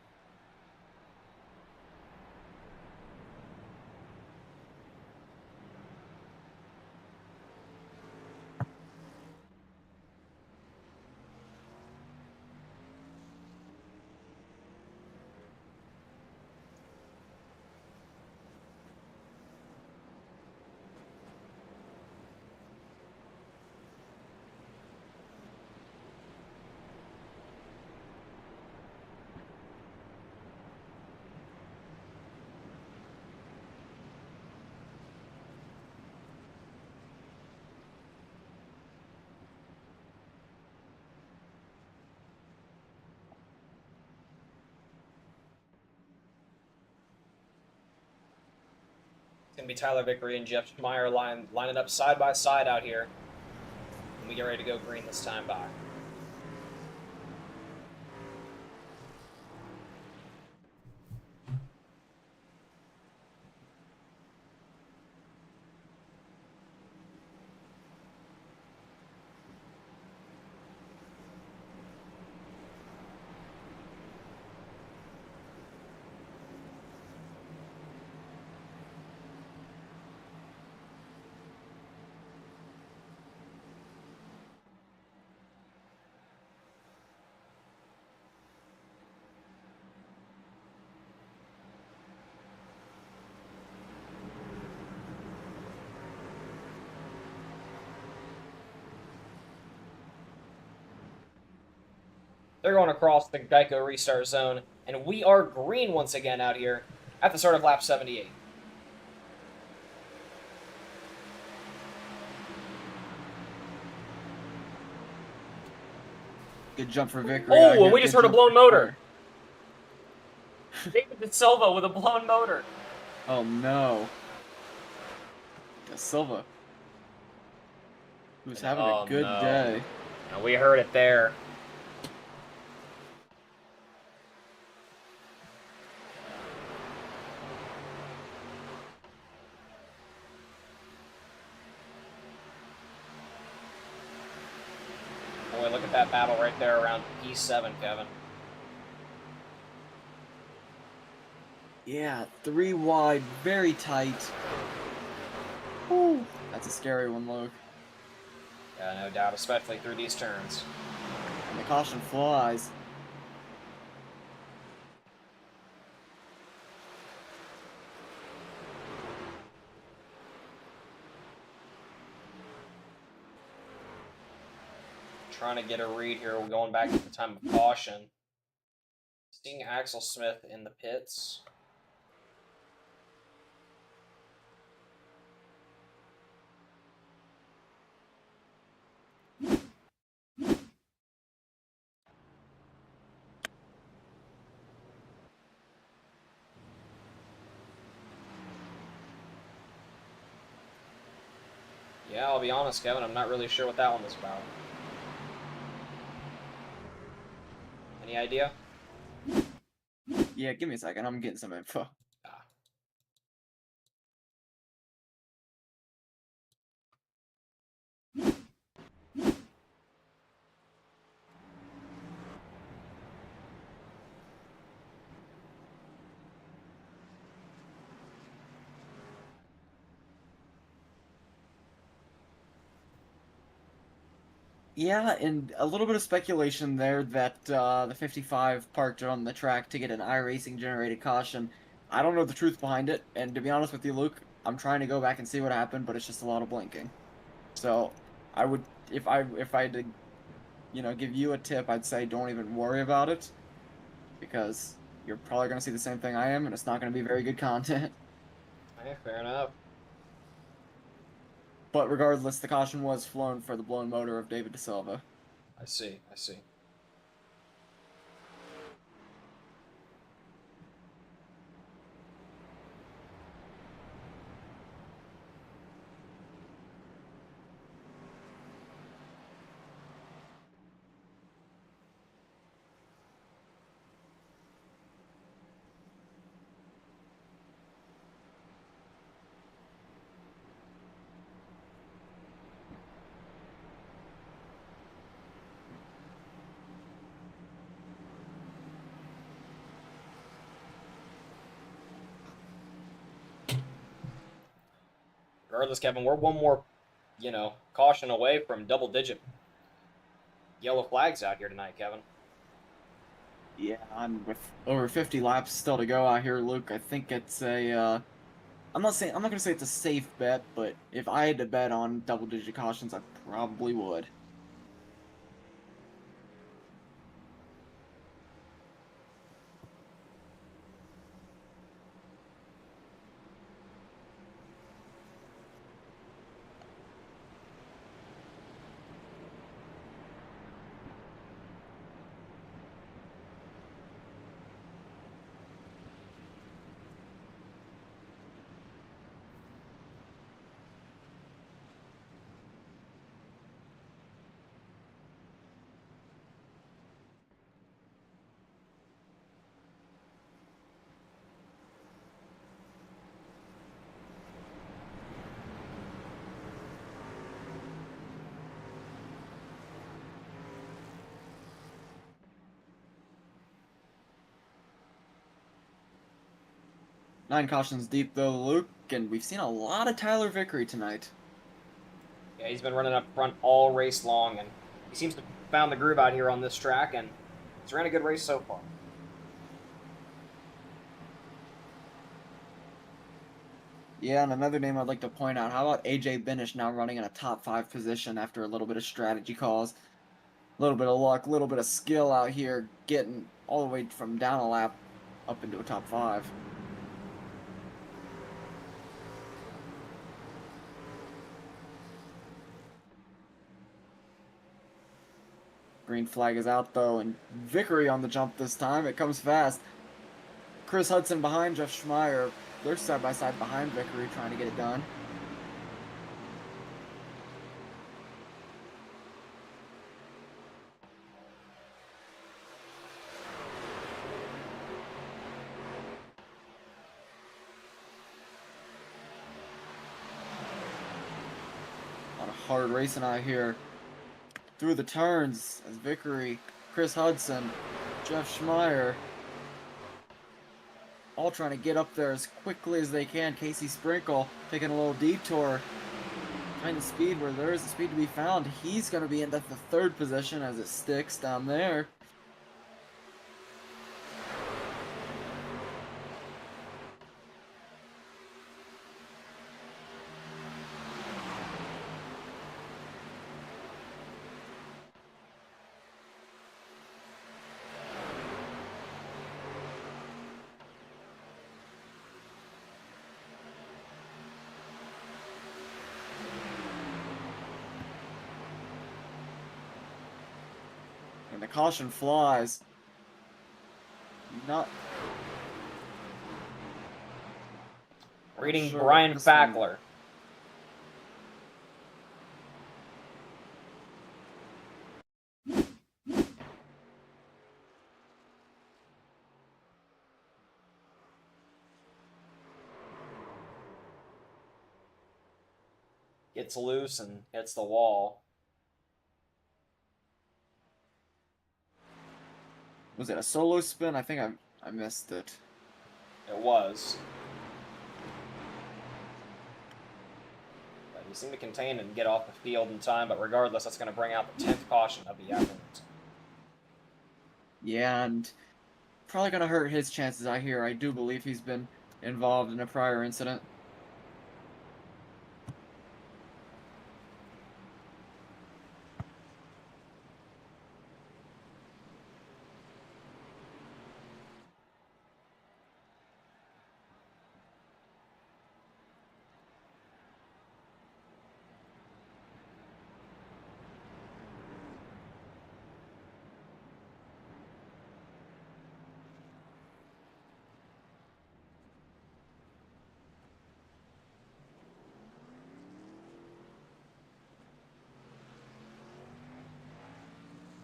It's going to be Tyler Vickery and Jeff Schmeier lining up side by side out here. And we get ready to go green this time by. They're going across the Geico restart zone, and we are green once again out here at the start of lap 78. Good jump for victory. Oh, and we just heard a blown motor. David De Silva with a blown motor. Oh no. De Silva, who's having a good day. And we heard it there. Boy, look at that battle right there around P7, Kevin. Yeah, 3 wide, very tight. Whew, that's a scary one, Luke. Yeah, no doubt, especially through these turns. And the caution flies. Trying to get a read here. We're going back to the time of caution. Seeing Axel Smith in the pits. Yeah, I'll be honest, Kevin, I'm not really sure what that one was about. Any idea? Yeah, give me a second. I'm getting some info. Ah. Yeah, and a little bit of speculation there that the 55 parked on the track to get an iRacing generated caution. I don't know the truth behind it, and to be honest with you, Luke, I'm trying to go back and see what happened, but it's just a lot of blinking. So I would, if I had to, give you a tip, I'd say don't even worry about it, because you're probably gonna see the same thing I am, and it's not gonna be very good content. Yeah, fair enough. But regardless, the caution was flown for the blown motor of David De Silva. I see, I see. Regardless, Kevin, we're one more, caution away from double-digit yellow flags out here tonight, Kevin. Yeah, and with over 50 laps still to go out here, Luke, I think it's a, I'm not gonna say it's a safe bet, but if I had to bet on double-digit cautions, I probably would. Nine cautions deep though, Luke, and we've seen a lot of Tyler Vickery tonight. Yeah, he's been running up front all race long, and he seems to have found the groove out here on this track, and he's ran a good race so far. Yeah, and another name I'd like to point out, how about AJ Binish now running in a top 5 position after a little bit of strategy calls? A little bit of luck, a little bit of skill out here, getting all the way from down a lap up into a top 5. Green flag is out though, and Vickery on the jump this time. It comes fast. Chris Hudson behind Jeff Schmeier. They're side by side behind Vickery trying to get it done. A lot of hard racing out here. Through the turns as Vickery, Chris Hudson, Jeff Schmeier, all trying to get up there as quickly as they can. Casey Sprinkle taking a little detour, finding speed where there is a speed to be found. He's going to be in the 3rd position as it sticks down there. And the caution flies. Not Reading sure Brian what this one- Fackler. Gets loose and hits the wall. Was it a solo spin? I think I missed it. It was. But he seemed to contain and get off the field in time, but regardless, that's going to bring out the 10th caution of the afternoon. Yeah, and probably going to hurt his chances out here. I do believe he's been involved in a prior incident.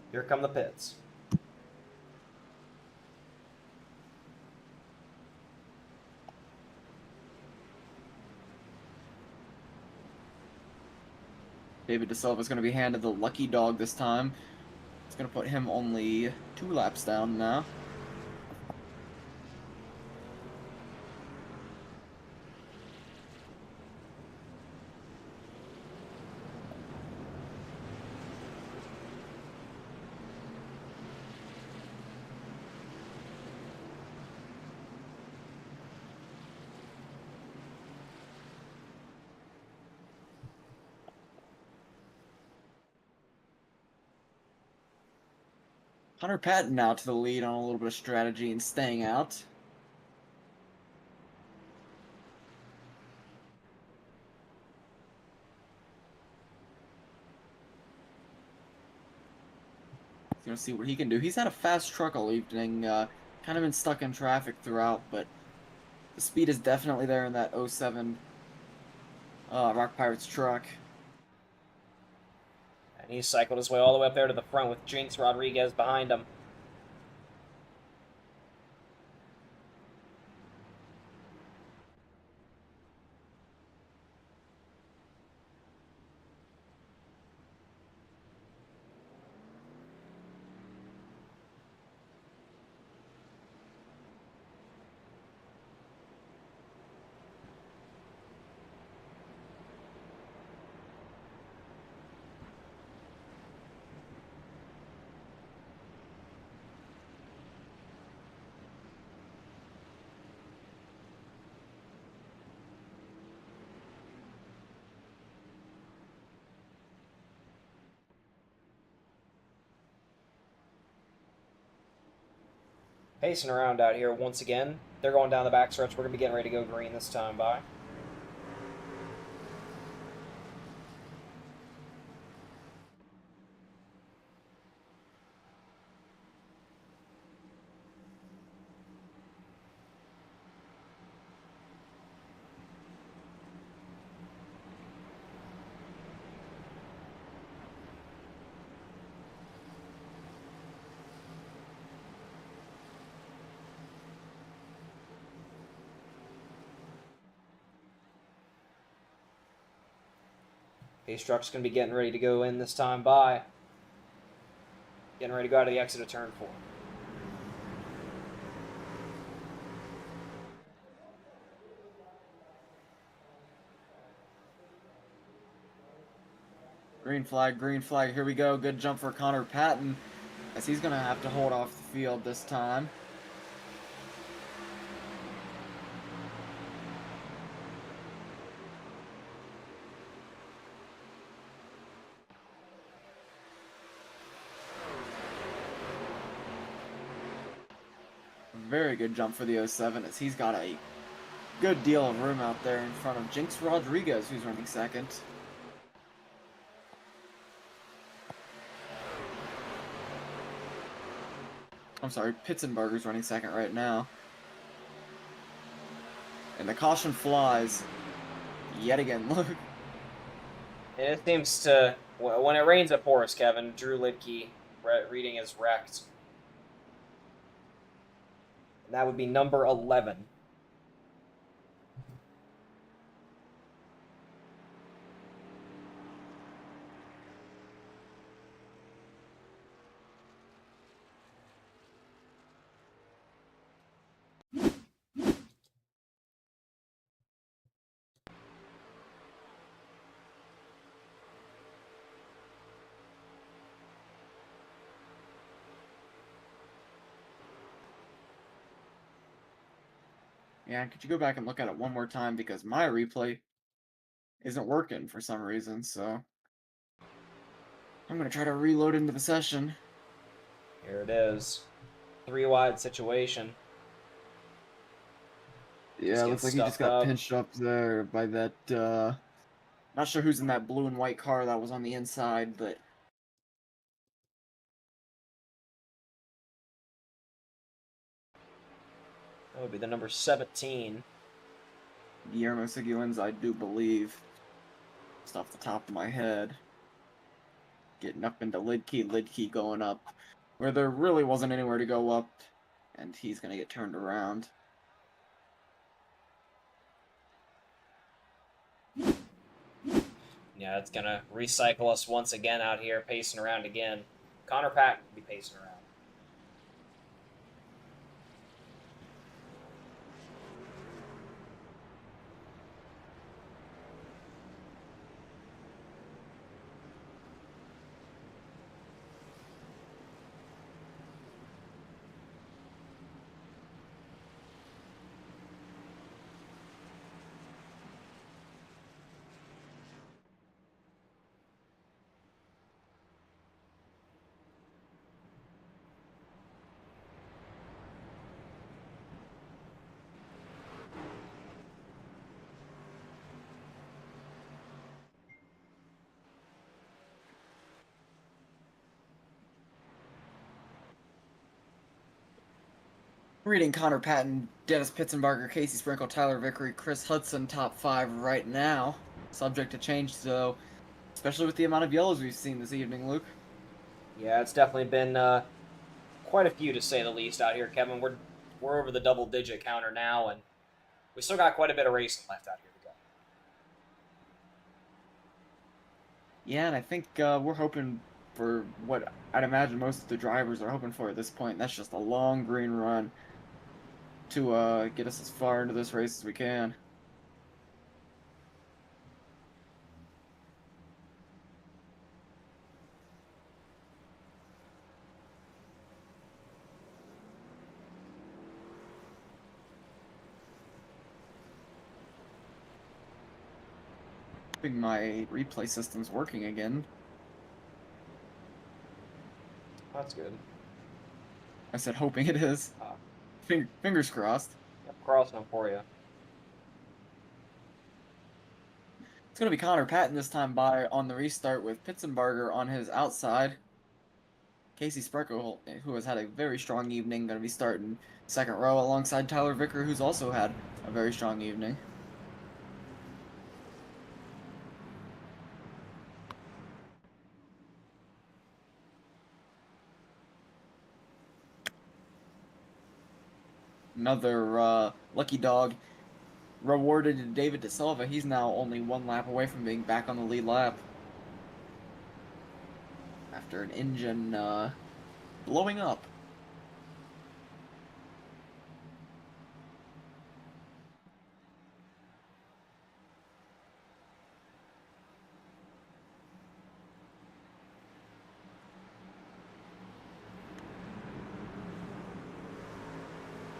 Here come the pits. David DeSilva is going to be handed the lucky dog this time. It's going to put him only 2 laps down now. Hunter Patton now to the lead on a little bit of strategy and staying out. He's going to see what he can do. He's had a fast truck all evening, kind of been stuck in traffic throughout, but the speed is definitely there in that 07 Rock Pirates truck. And he cycled his way all the way up there to the front with Jinx Rodriguez behind him. Pacing around out here once again. They're going down the backstretch. We're going to be getting ready to go green this time by. Pace truck's going to be getting ready to go in this time by. Getting ready to go out of the exit of turn 4. Green flag, here we go. Good jump for Connor Patton, as he's going to have to hold off the field this time. Very good jump for the 07, as he's got a good deal of room out there in front of Jinx Rodriguez, who's running second. I'm sorry, Pitzenberger's running second right now. And the caution flies yet again. Look. And it seems to, when it rains it pours, Kevin. Drew Lidke reading is wrecked. And that would be number 11. Yeah, could you go back and look at it one more time, because my replay isn't working for some reason, so I'm going to try to reload into the session. Here it is. 3-wide situation. Yeah, looks like he just got pinched up there by that, not sure who's in that blue and white car that was on the inside, but That would be the number 17. Guillermo Seguins, I do believe. Just off the top of my head. Getting up into Lidke going up where there really wasn't anywhere to go up, and he's going to get turned around. Yeah, it's going to recycle us once again out here, pacing around again. Connor Patton will be pacing around. Reading Connor Patton, Dennis Pitzenbarger, Casey Sprinkle, Tyler Vickery, Chris Hudson, top 5 right now. Subject to change, though, especially with the amount of yellows we've seen this evening, Luke. Yeah, it's definitely been quite a few, to say the least, out here, Kevin. We're over the double-digit counter now, and we still got quite a bit of racing left out here to go. Yeah, and I think we're hoping for what I'd imagine most of the drivers are hoping for at this point. And that's just a long green run to get us as far into this race as we can. Hoping my replay system's working again. That's good. I said hoping it is. Fingers crossed. Yep, crossing them for you. It's going to be Connor Patton this time by on the restart with Pitzenbarger on his outside. Casey Spreckle, who has had a very strong evening, going to be starting second row alongside Tyler Vicker, who's also had a very strong evening. Another lucky dog rewarded to David De Silva. He's now only one lap away from being back on the lead lap after an engine blowing up.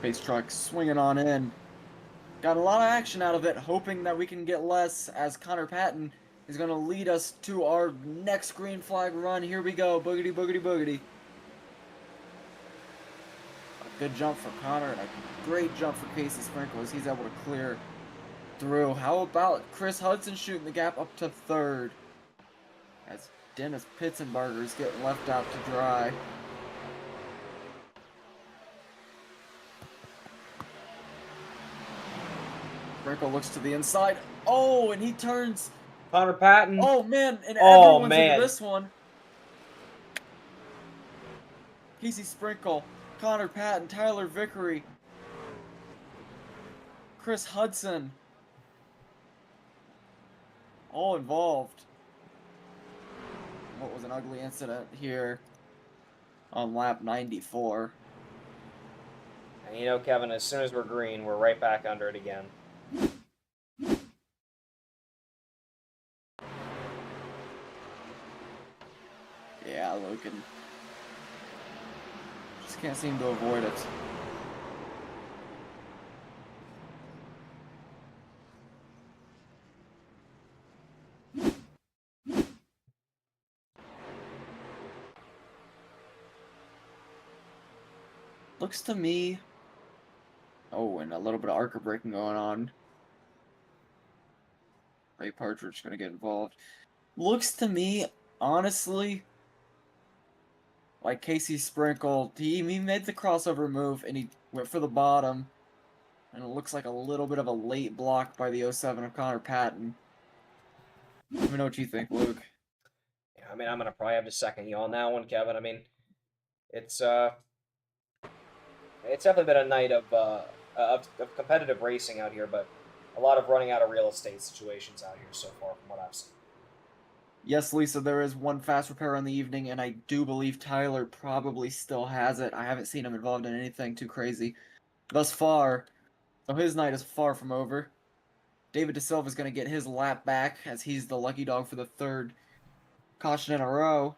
Pace truck swinging on in. Got a lot of action out of it, hoping that we can get less as Connor Patton is going to lead us to our next green flag run. Here we go. Boogity, boogity, boogity. A good jump for Connor and a great jump for Casey Sprinkle as he's able to clear through. How about Chris Hudson shooting the gap up to third as Dennis Pitzenbarger is getting left out to dry. Sprinkle looks to the inside. Oh, and he turns. Connor Patton. Oh, man, and Oh, everyone's man. into this one. Casey Sprinkle, Connor Patton, Tyler Vickery, Chris Hudson. All involved. What was an ugly incident here on lap 94. And you know, Kevin, as soon as we're green, we're right back under it again. Yeah, Logan. Just can't seem to avoid it. Looks to me... Oh, and a little bit of arc braking going on. Ray Partridge gonna get involved. Looks to me, honestly, like Casey Sprinkle. He made the crossover move and he went for the bottom. And it looks like a little bit of a late block by the 07 of Connor Patton. Let me know what you think, Luke. Yeah, I mean, I'm gonna probably have to second you on that one, Kevin. I mean, it's definitely been a night of competitive racing out here, but a lot of running out of real estate situations out here so far, from what I've seen. Yes, Lisa, there is one fast repair on the evening, and I do believe Tyler probably still has it. I haven't seen him involved in anything too crazy thus far, so his night is far from over. David De Silva is going to get his lap back as he's the lucky dog for the third caution in a row.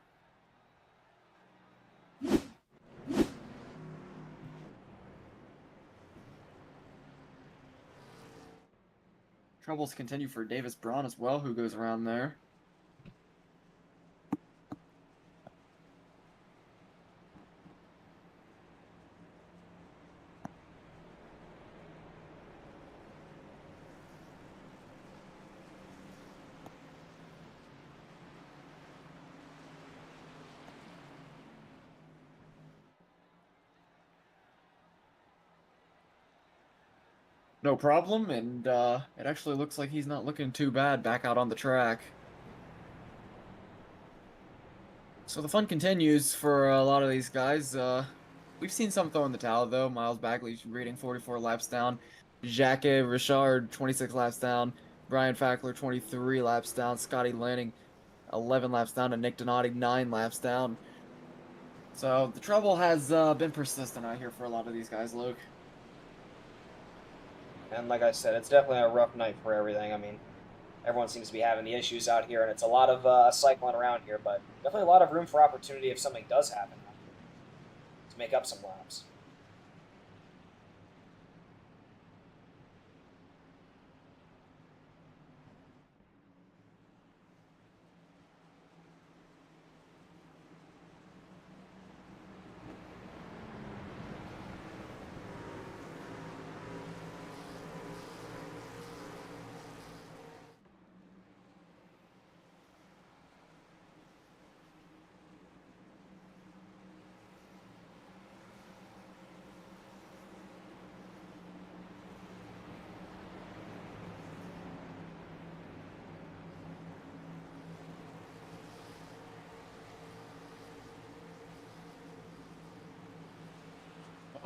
Troubles continue for Davis Braun as well, who goes around there. No problem, and it actually looks like he's not looking too bad back out on the track. So the fun continues for a lot of these guys. We've seen some throwing the towel, though. Miles Bagley's reading 44 laps down. Jacques Richard, 26 laps down. Brian Fackler, 23 laps down. Scotty Lanning, 11 laps down. And Nick Donati, 9 laps down. So the trouble has been persistent out here for a lot of these guys, Luke. And like I said, it's definitely a rough night for everything. I mean, everyone seems to be having the issues out here, and it's a lot of cycling around here, but definitely a lot of room for opportunity if something does happen out here to make up some laps.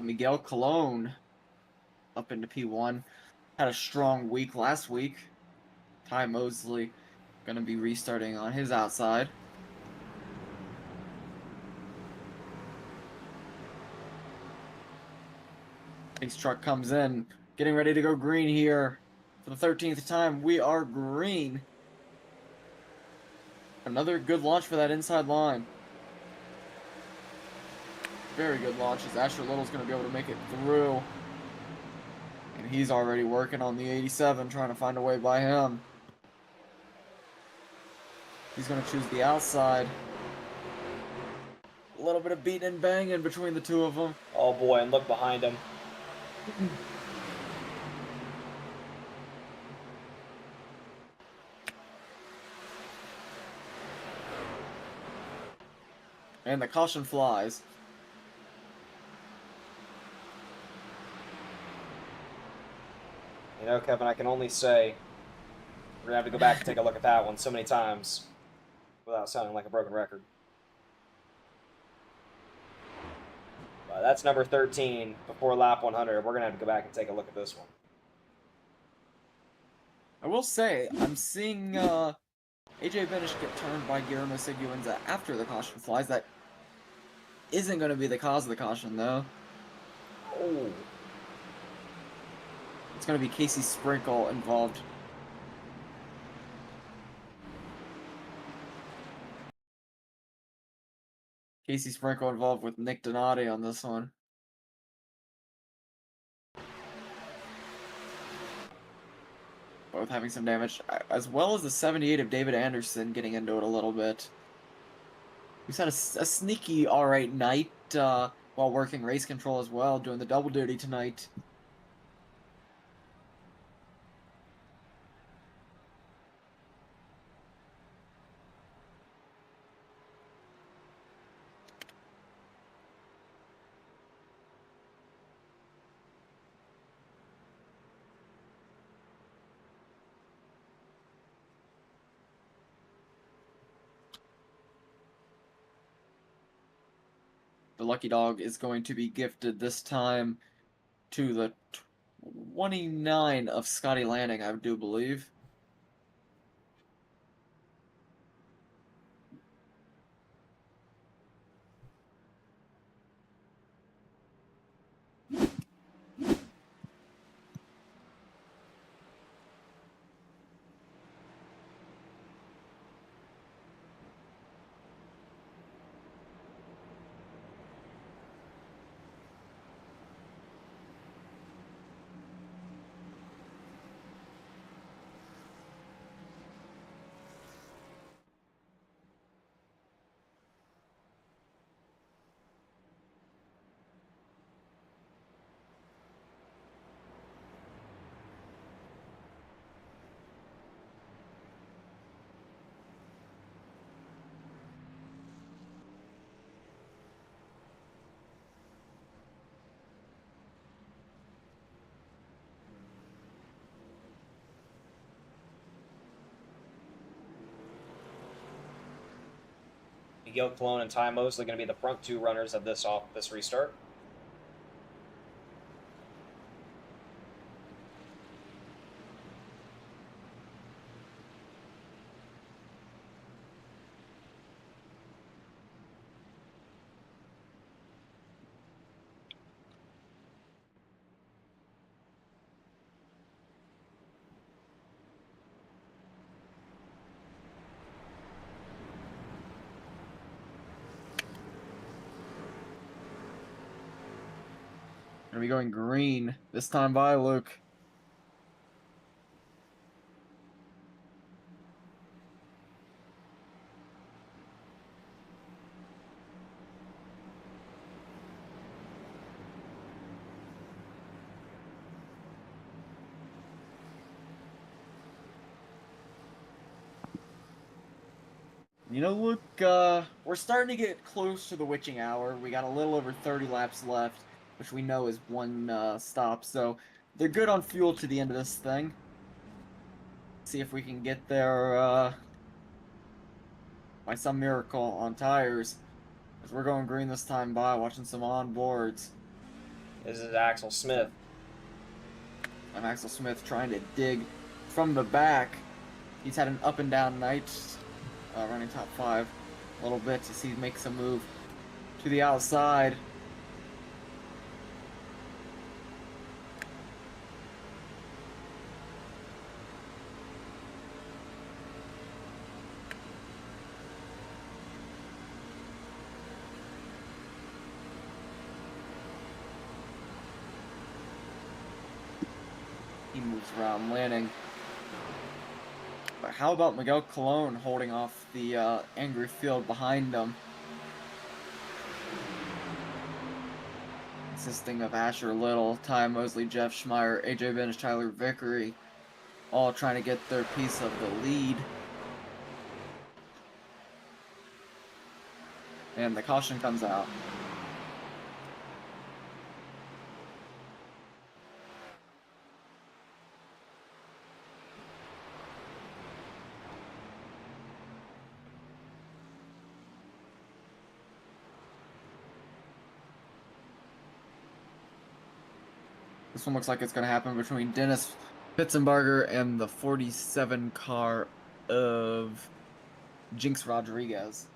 Miguel Colon up into P1. Had a strong week last week. Ty Mosley going to be restarting on his outside. Next truck comes in, getting ready to go green here. For the 13th time, we are green. Another good launch for that inside line. Very good launch as Asher Little's going to be able to make it through. And he's already working on the 87, trying to find a way by him. He's going to choose the outside. A little bit of beating and banging between the two of them. Oh boy, and look behind him. And the caution flies. You know, Kevin, I can only say we're gonna have to go back and take a look at that one so many times without sounding like a broken record. But that's number 13 before lap 100. We're gonna have to go back and take a look at this one. I will say, I'm seeing AJ Benish get turned by Guillermo Seguenza after the caution flies. That isn't going to be the cause of the caution, though. Oh. It's going to be Casey Sprinkle involved. Casey Sprinkle involved with Nick Donati on this one. Both having some damage, as well as the 78 of David Anderson getting into it a little bit. He's had a sneaky alright night while working race control as well, doing the double duty tonight. The lucky dog is going to be gifted this time to the 29 of Scotty Lanning, I do believe. Miguel Colon and Ty Mosley going to be the front two runners of this restart. Gonna be going green this time by Luke. You know, Luke, we're starting to get close to the witching hour. We got a little over 30 laps left, which we know is one stop, so they're good on fuel to the end of this thing. See if we can get there by some miracle on tires, as we're going green this time by, watching some onboards. This is Axel Smith. And Axel Smith trying to dig from the back. He's had an up and down night, running top 5 a little bit. You see he makes a move to the outside. He moves around, landing. But how about Miguel Colon holding off the angry field behind him? Consisting of Asher Little, Ty Mosley, Jeff Schmeier, AJ Benish, Tyler Vickery, all trying to get their piece of the lead. And the caution comes out. This one looks like it's going to happen between Dennis Pitzenbarger and the 47 car of Jinx Rodriguez.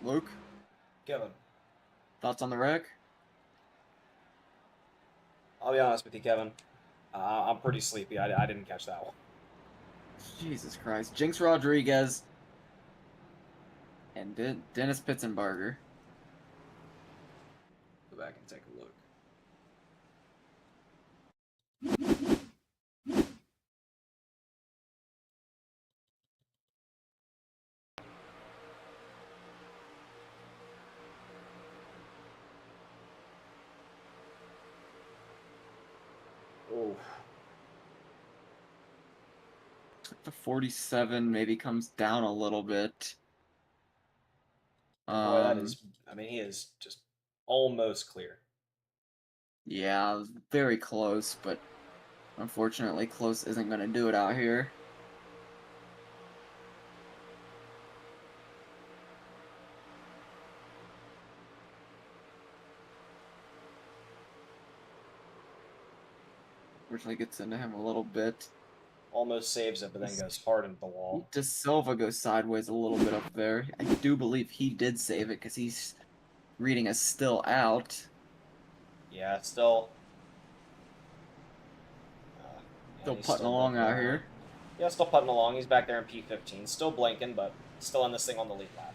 Luke, Kevin, thoughts on the wreck? I'll be honest with you, Kevin. I'm pretty sleepy. I didn't catch that one. Jesus Christ. Jinx Rodriguez and Dennis Pitzenbarger. Go back and take a look. Oh, The 47 maybe comes down a little bit. boy, that is. I mean, he is just almost clear. Yeah, very close, but unfortunately close isn't going to do it out here. Unfortunately gets into him a little bit. Almost saves it, but then goes hard into the wall. De Silva goes sideways a little bit up there. I do believe he did save it because he's reading us still out. Yeah, still. Still He's putting along blinking out around. here. Yeah, still putting along. He's back there in P15. Still blinking, but still on this thing on the lead lap.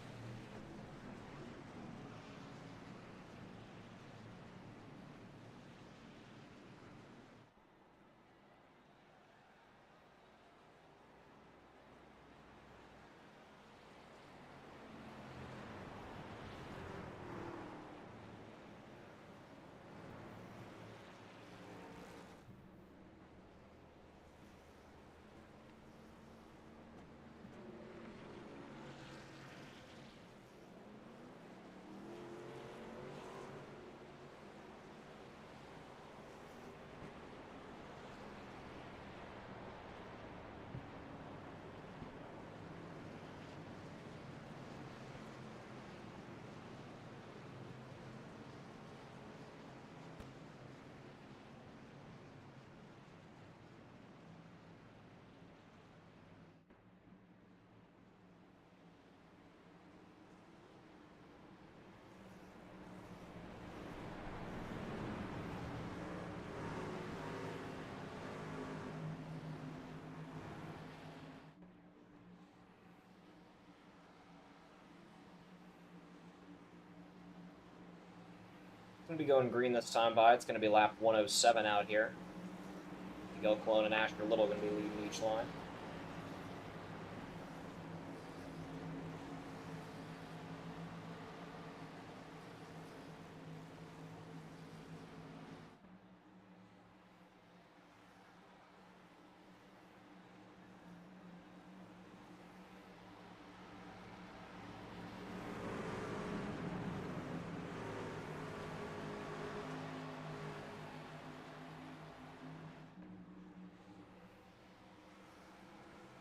Going to be going green this time by. It's going to be lap 107 out here. Miguel Colon and Asher Little going to be leading each line.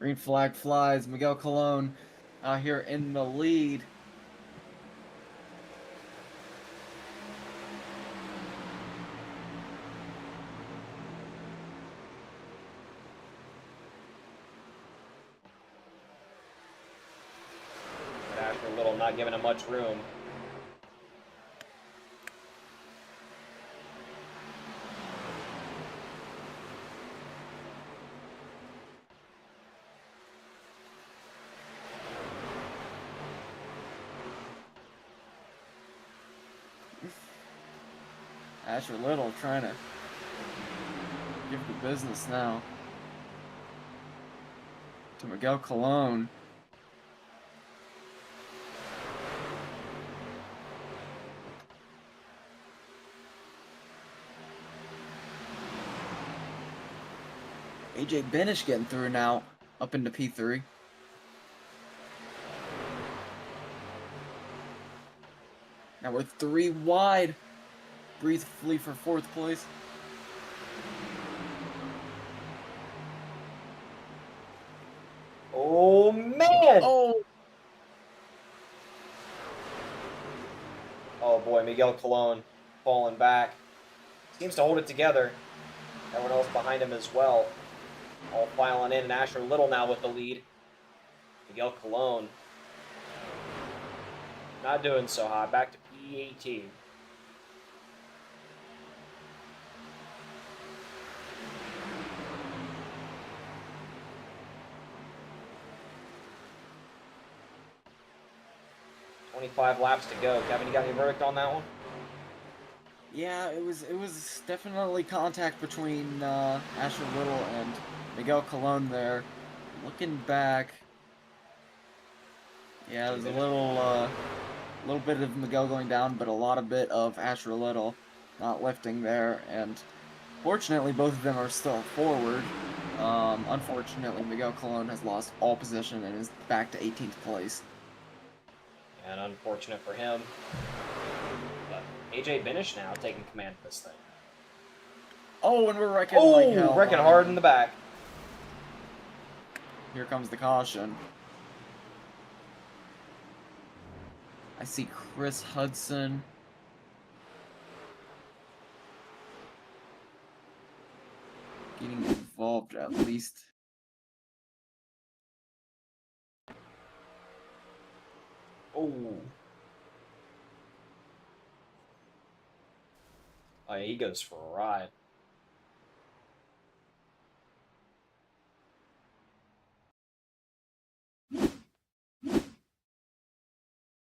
Green flag flies. Miguel Colon out here in the lead. Asher Little not giving him much room. Asher Little trying to give the business now to Miguel Colon. AJ Benish getting through now, up into P3. Now we're 3 wide, briefly for 4th place. Oh, man! Oh! Oh, boy, Miguel Colon falling back. Seems to hold it together. Everyone else behind him as well. All filing in, and Asher Little now with the lead. Miguel Colon not doing so hot. Back to P18. "25 laps to go." Kevin, you got any verdict on that one? Yeah, it was definitely contact between Asher Little and Miguel Colon there. Looking back, yeah, there's a little bit of Miguel going down, but a lot of bit of Asher Little not lifting there. And fortunately, both of them are still forward. Unfortunately, Miguel Colon has lost all position and is back to 18th place. And unfortunate for him. But AJ Benish now taking command of this thing. Oh, and we're wrecking like hell. Wrecking hard in the back. Here comes the caution. I see Chris Hudson. Getting involved at least. Oh, yeah, he goes for a ride.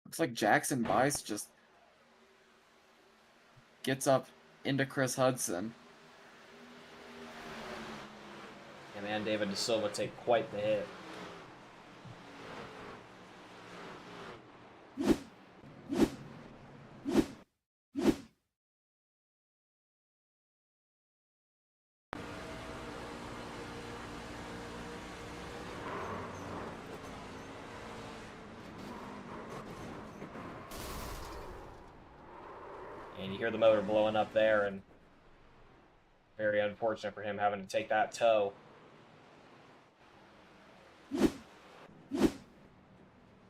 Looks like Jackson Bice just gets up into Chris Hudson. And man, David De Silva take quite the hit. And you hear the motor blowing up there, and very unfortunate for him having to take that tow.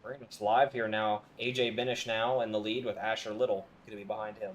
Bringing us live here now. AJ Benish now in the lead with Asher Little going to be behind him.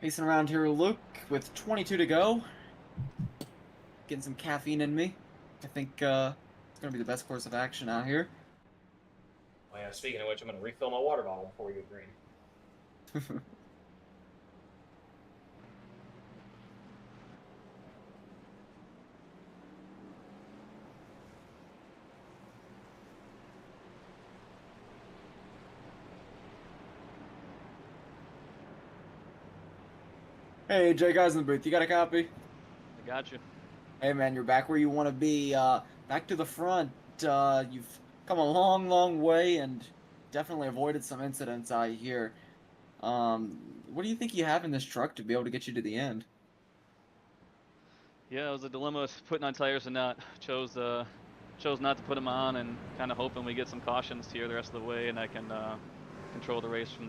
Pacing around here, Luke, with 22 to go. Getting some caffeine in me. I think it's going to be the best course of action out here. Oh, yeah, speaking of which, I'm going to refill my water bottle before we go green. Hey, Jay, guys in the booth, you got a copy? I got you. Hey, man, you're back where you want to be. Back to the front. You've come a long, long way and definitely avoided some incidents, I hear. What do you think you have in this truck to be able to get you to the end? Yeah, it was a dilemma putting on tires or not. Chose not to put them on, and kind of hoping we get some cautions here the rest of the way, and I can control the race from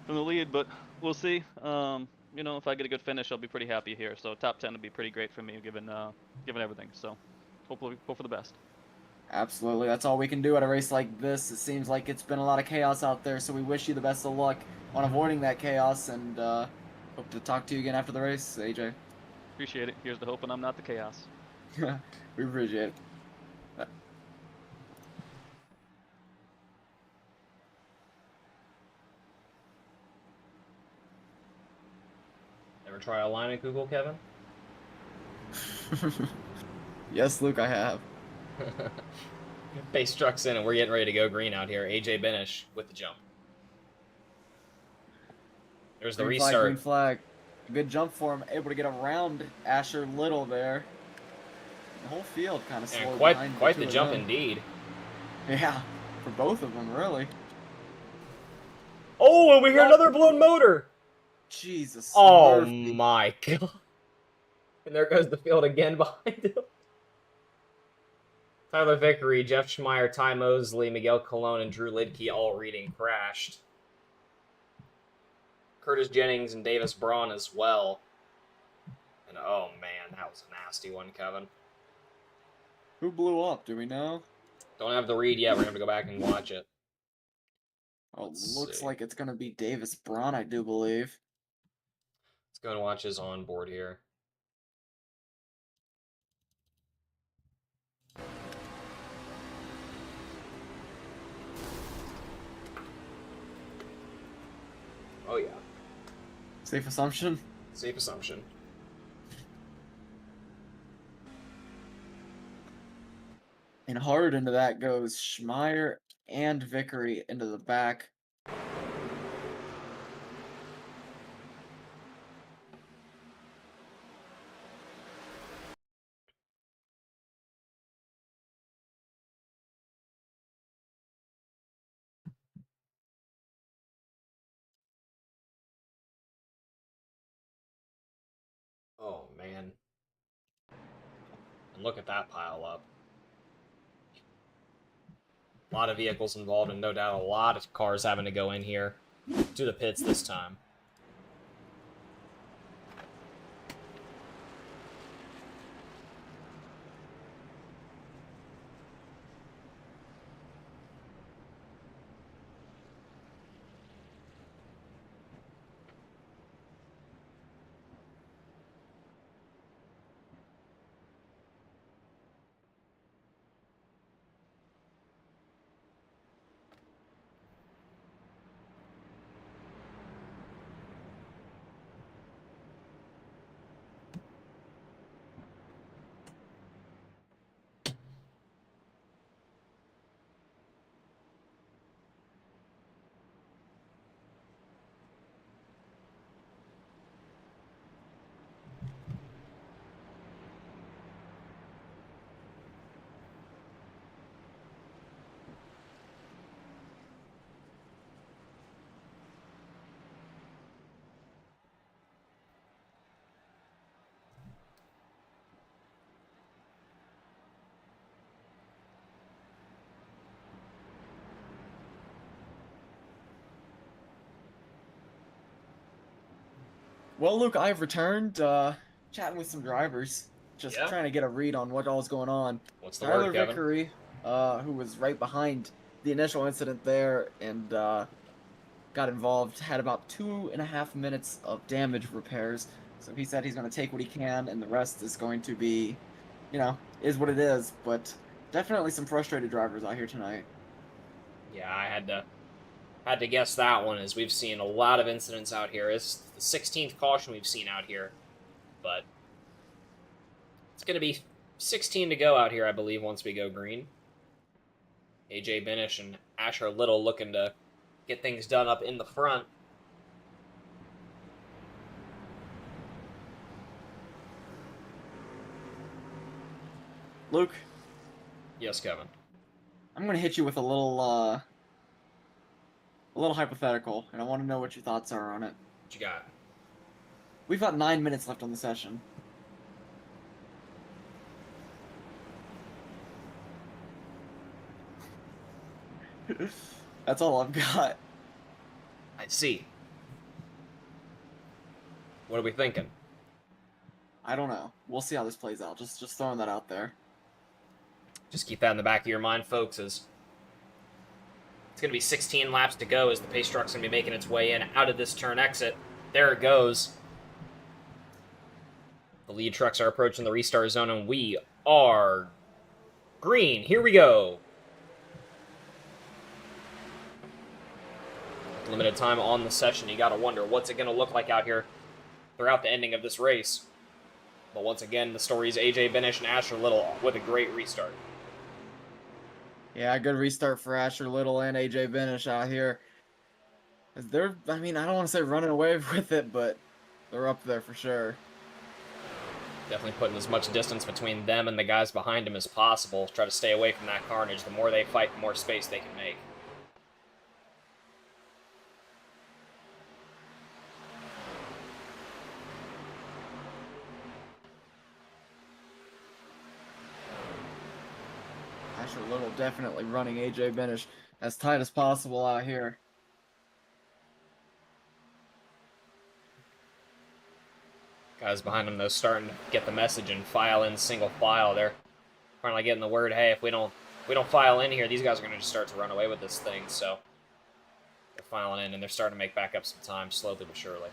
the lead. But we'll see. You know, if I get a good finish, I'll be pretty happy here. So top 10 would be pretty great for me, given everything. So hopefully, hope for the best. Absolutely, that's all we can do at a race like this. It seems like it's been a lot of chaos out there, so we wish you the best of luck on avoiding that chaos, and hope to talk to you again after the race, AJ. Appreciate it. Here's to hoping I'm not the chaos. We appreciate it. Ever try a line in Google, Kevin? Yes, Luke, I have. Pace trucks in, and we're getting ready to go green out here. AJ Benish with the jump. There's the Green flag, restart. green flag. A good jump for him, able to get around Asher Little there. The whole field kind of And slowed quite behind the two of jump them. indeed. Yeah, for both of them, really. Oh, and we hear another blown motor. Jesus. Oh Murphy. my god. And there goes the field again behind him. Tyler Vickery, Jeff Schmeier, Ty Mosley, Miguel Colon, and Drew Lidke all reading crashed. Curtis Jennings and Davis Braun as well. And oh man, that was a nasty one, Kevin. Who blew up? Do we know? Don't have the read yet. We're going to go back and watch it. Oh, Let's looks see. like it's going to be Davis Braun, I do believe. Let's go and watch his onboard here. Oh yeah. Safe assumption? Safe assumption. And hard into that goes Schmeier and Vickery into the back. Oh man. And look at that pile up. A lot of vehicles involved, and no doubt a lot of cars having to go in here to the pits this time. Well, Luke, I've returned, chatting with some drivers, just Yeah? trying to get a read on what all's going on. What's the Tyler word, Kevin? Vickery, who was right behind the initial incident there, and got involved, had about 2.5 minutes of damage repairs. So he said he's going to take what he can, and the rest is going to be, is what it is. But definitely some frustrated drivers out here tonight. Yeah, I had to guess that one, as we've seen a lot of incidents out here. It's the 16th caution we've seen out here, but it's going to be 16 to go out here, I believe, once we go green. AJ Benish and Asher Little looking to get things done up in the front. Luke, Yes, Kevin. I'm going to hit you with a little hypothetical, and I want to know what your thoughts are on it. What you got? We've got 9 minutes left on the session. That's all I've got. I see. What are we thinking? I don't know. We'll see how this plays out. Just throwing that out there. Just keep that in the back of your mind, folks, as it's going to be 16 laps to go as the pace truck's going to be making its way in out of this turn exit. There it goes. The lead trucks are approaching the restart zone, and we are green. Here we go. Limited time on the session. You got to wonder, what's it going to look like out here throughout the ending of this race? But once again, the story is AJ Benish and Asher Little with a great restart. Yeah, good restart for Asher Little and AJ Benish out here. I don't want to say running away with it, but they're up there for sure. Definitely putting as much distance between them and the guys behind them as possible. Try to stay away from that carnage. The more they fight, the more space they can make. Asher Little definitely running AJ Benish as tight as possible out here. Guys behind them, though, starting to get the message and file in single file. They're finally getting the word, hey, if we don't file in here, these guys are going to just start to run away with this thing. So they're filing in, and they're starting to make back up some time, slowly but surely.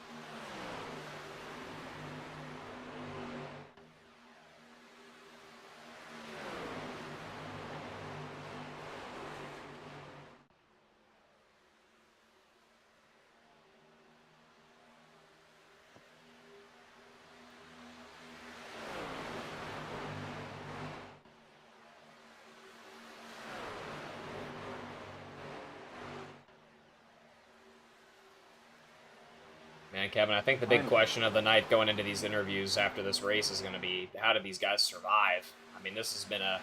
Man, Kevin, I think the big question of the night going into these interviews after this race is going to be, how do these guys survive? I mean, this has been a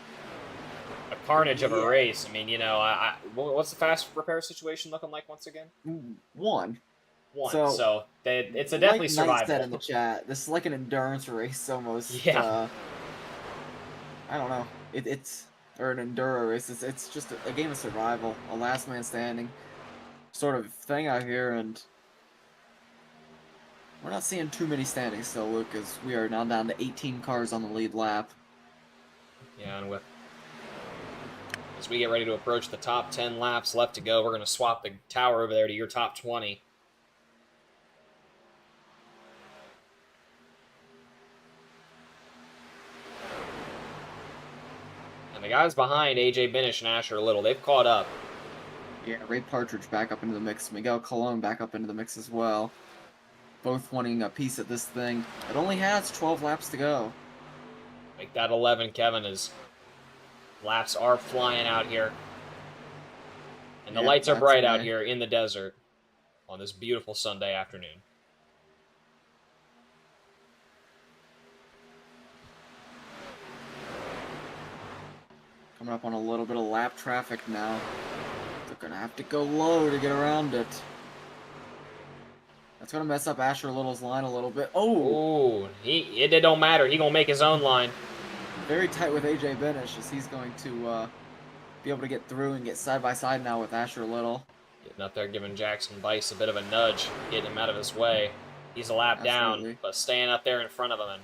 carnage of a race. I mean, what's the fast repair situation looking like once again? One. So it's a definitely like survival. Knight said in the chat, this is like an endurance race almost. Yeah. I don't know. It's an enduro race. It's just a game of survival, a last man standing sort of thing out here, and we're not seeing too many standings still, Luke, as we are now down to 18 cars on the lead lap. Yeah, and as we get ready to approach the top 10 laps left to go, we're going to swap the tower over there to your top 20. And the guys behind AJ Benish and Asher Little, they've caught up. Yeah, Ray Partridge back up into the mix. Miguel Colon back up into the mix as well. Both wanting a piece of this thing. It only has 12 laps to go. Make that 11, Kevin, as laps are flying out here. And the lights are bright out here in the desert on this beautiful Sunday afternoon. Coming up on a little bit of lap traffic now. They're going to have to go low to get around it. That's going to mess up Asher Little's line a little bit. Oh! It don't matter. He going to make his own line. Very tight with AJ Benish, as he's going to be able to get through and get side by side now with Asher Little. Getting up there, giving Jackson Bice a bit of a nudge, getting him out of his way. He's a lap down, but staying up there in front of him.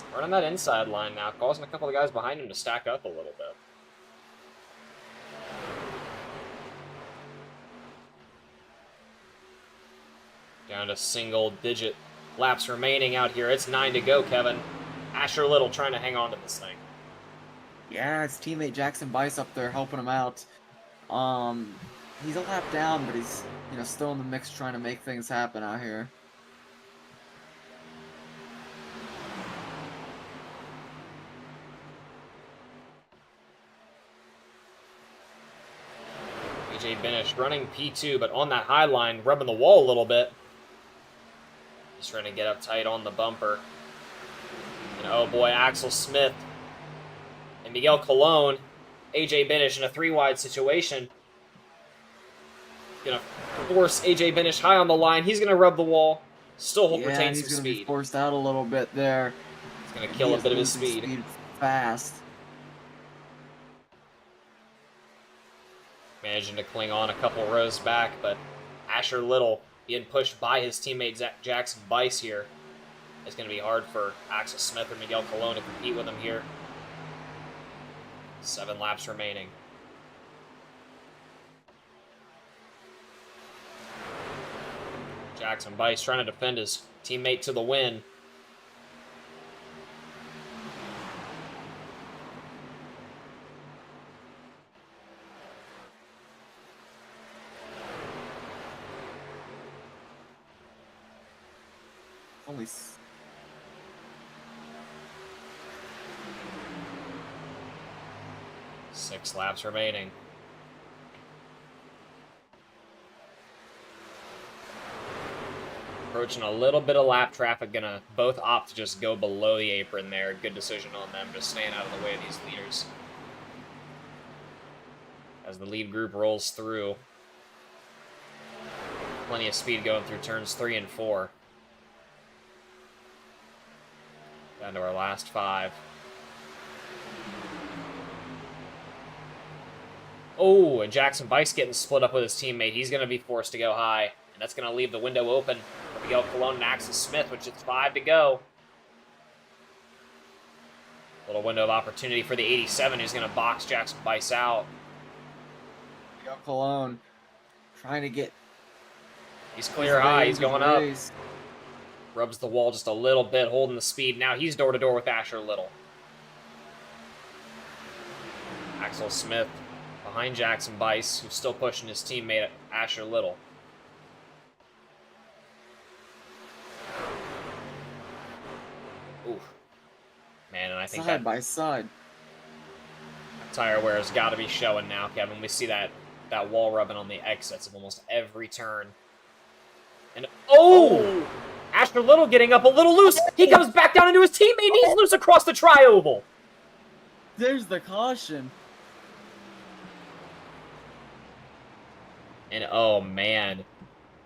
And running that inside line now, causing a couple of guys behind him to stack up a little bit. Down to single-digit laps remaining out here. It's 9 to go, Kevin. Asher Little trying to hang on to this thing. Yeah, his teammate Jackson Bice up there helping him out. He's a lap down, but he's, still in the mix trying to make things happen out here. AJ Benish running P2, but on that high line, rubbing the wall a little bit. He's trying to get up tight on the bumper. And oh boy, Axel Smith and Miguel Colon, AJ Benish in a 3-wide situation. Gonna force AJ Benish high on the line. He's gonna rub the wall. Still retain some he's gonna be speed. forced out a little bit there. He's gonna kill a bit of his speed fast. Managing to cling on a couple rows back, but Asher Little being pushed by his teammate Jackson Bice here. It's going to be hard for Axel Smith or Miguel Colon to compete with him here. 7 laps remaining. Jackson Bice trying to defend his teammate to the win. Only 6 laps remaining. Approaching a little bit of lap traffic, gonna both opt to just go below the apron there. Good decision on them, just staying out of the way of these leaders. As the lead group rolls through. Plenty of speed going through turns 3 and 4. Down to our last 5. Oh, and Jackson Bice getting split up with his teammate. He's going to be forced to go high, and that's going to leave the window open for Miguel Colon and Axel Smith, which is 5 to go. Little window of opportunity for the 87, who's going to box Jackson Bice out. Miguel Colon trying to get... He's clear high. He's going up. Rubs the wall just a little bit, holding the speed. Now he's door-to-door with Asher Little. Axel Smith behind Jackson Bice, who's still pushing his teammate, Asher Little. Oof. Man, and I think side by side. Tire wear has got to be showing now, Kevin. We see that wall rubbing on the exits of almost every turn. And oh! Asher Little getting up a little loose. He comes back down into his teammate, and he's loose across the tri-oval. There's the caution. And oh man,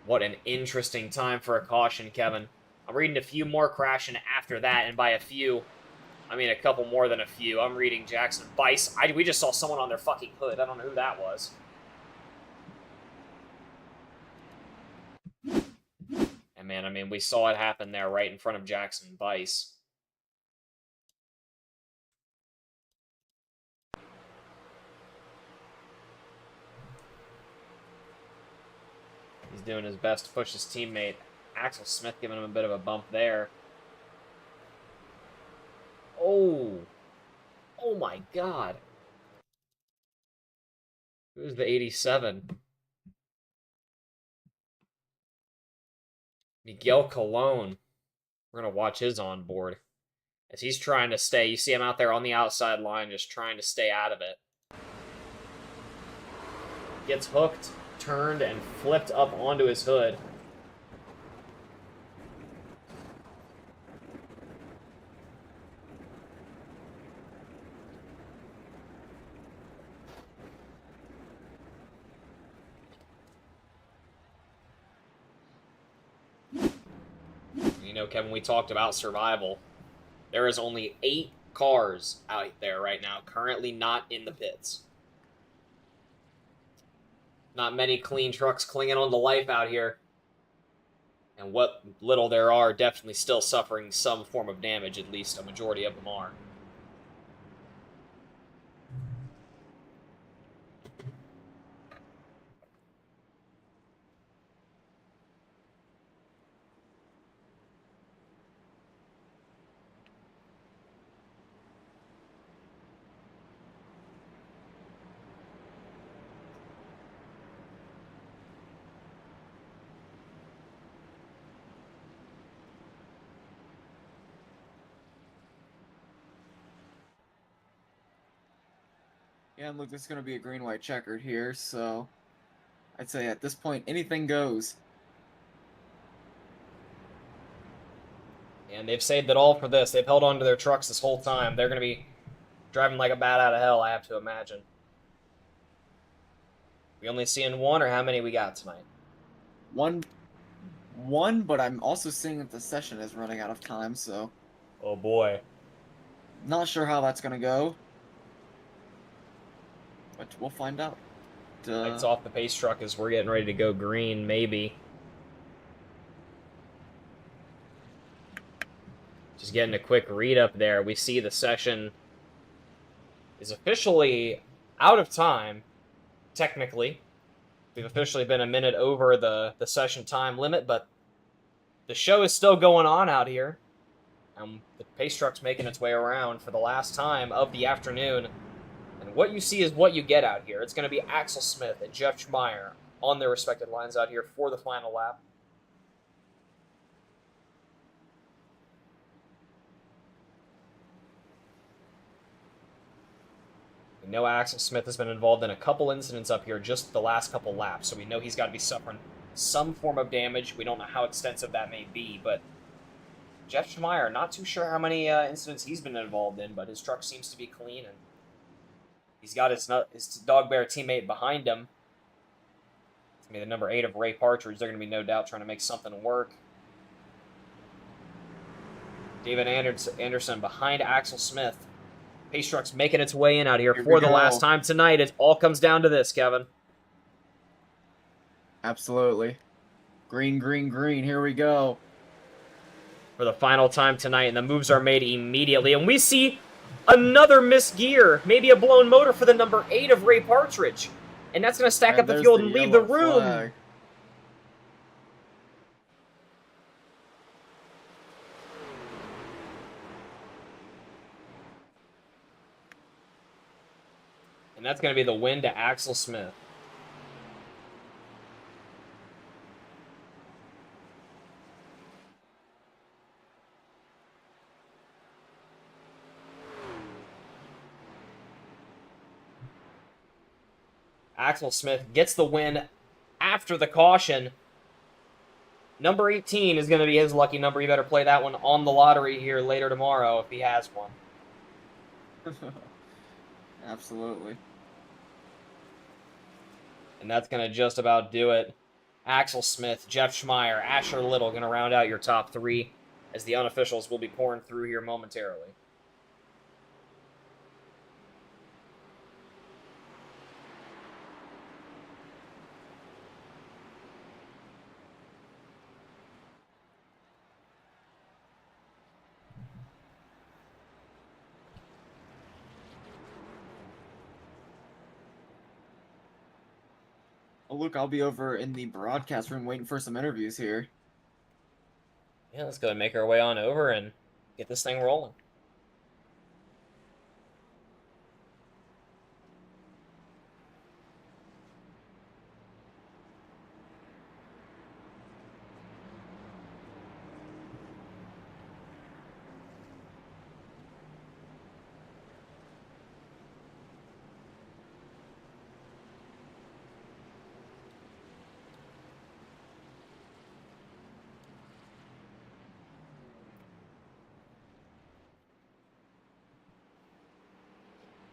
what an interesting time for a caution, Kevin. I'm reading a few more crashing after that, and by a few, I mean a couple more than a few. I'm reading Jackson Bice. We just saw someone on their fucking hood. I don't know who that was. And man, I mean, we saw it happen there right in front of Jackson Bice. He's doing his best to push his teammate. Axel Smith giving him a bit of a bump there. Oh. Oh my god. Who's the 87? Miguel Colon. We're going to watch his onboard. As he's trying to stay. You see him out there on the outside line just trying to stay out of it. Gets hooked, turned, and flipped up onto his hood. You know, Kevin, we talked about survival. There is only 8 cars out there right now, currently not in the pits. Not many clean trucks clinging on to life out here. And what little there are definitely still suffering some form of damage, at least a majority of them are. Yeah, and look, there's going to be a green-white checkered here, so I'd say at this point, anything goes. And they've saved it all for this. They've held on to their trucks this whole time. They're going to be driving like a bat out of hell, I have to imagine. We only seeing one, or how many we got tonight? One, but I'm also seeing that the session is running out of time, so Oh boy. not sure how that's going to go. But we'll find out. Lights off the pace truck as we're getting ready to go green, maybe. Just getting a quick read up there. We see the session is officially out of time, technically. We've officially been a minute over the session time limit, but the show is still going on out here. The pace truck's making its way around for the last time of the afternoon. And what you see is what you get out here. It's going to be Axel Smith and Jeff Schmeier on their respective lines out here for the final lap. We know Axel Smith has been involved in a couple incidents up here just the last couple laps, so we know he's got to be suffering some form of damage. We don't know how extensive that may be, but Jeff Schmeier, not too sure how many incidents he's been involved in, but his truck seems to be clean, and he's got his dog bear teammate behind him. It's going to be the number 8 of Ray Partridge. They're going to be no doubt trying to make something work. David Anderson behind Axel Smith. Pace truck's making its way in out here for the last time tonight. It all comes down to this, Kevin. Absolutely. Green, green, green. Here we go. For the final time tonight, and the moves are made immediately. And we see another missed gear, maybe a blown motor for the number 8 of Ray Partridge. And that's going to stack up the field and leave the room. Flag. And that's going to be the win to Axel Smith. Axel Smith gets the win after the caution. Number 18 is going to be his lucky number. You better play that one on the lottery here later tomorrow if he has one. Absolutely. And that's going to just about do it. Axel Smith, Jeff Schmeier, Asher Little going to round out your top 3 as the unofficials will be pouring through here momentarily. Oh, look, I'll be over in the broadcast room waiting for some interviews here. Yeah, let's go and make our way on over and get this thing rolling.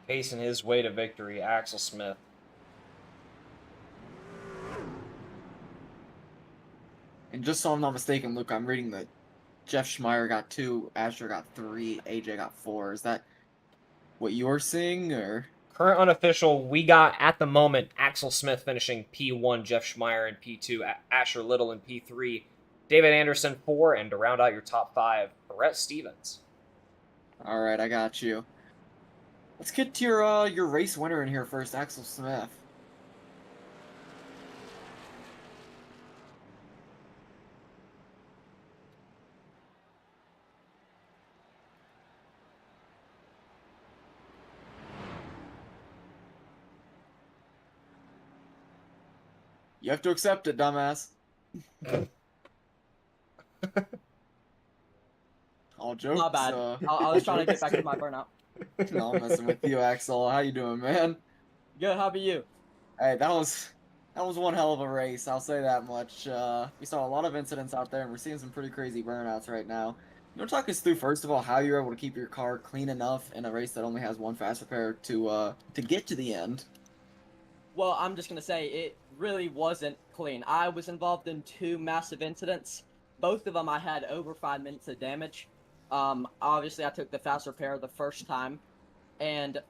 Pacing his way to victory, Axel Smith. And just so I'm not mistaken, Luke, I'm reading that Jeff Schmeier got 2, Asher got 3, AJ got 4. Is that what you're seeing, or? Current unofficial, we got, at the moment, Axel Smith finishing P1, Jeff Schmeier in P2, Asher Little in P3, David Anderson 4, and to round out your top 5, Brett Stevens. All right, I got you. Let's get to your race winner in here first, Axel Smith. You have to accept it, dumbass. All jokes. My bad. I was trying to get back to my burnout. No, I'm messing with you, Axel. How you doing, man? Good. How about you? Hey, that was one hell of a race. I'll say that much. We saw a lot of incidents out there, and we're seeing some pretty crazy burnouts right now. You want to talk us through first of all how you're able to keep your car clean enough in a race that only has one fast repair to get to the end? Well, I'm just gonna say it really wasn't clean. I was involved in two massive incidents. Both of them I had over 5 minutes of damage. Obviously I took the fast repair the first time, and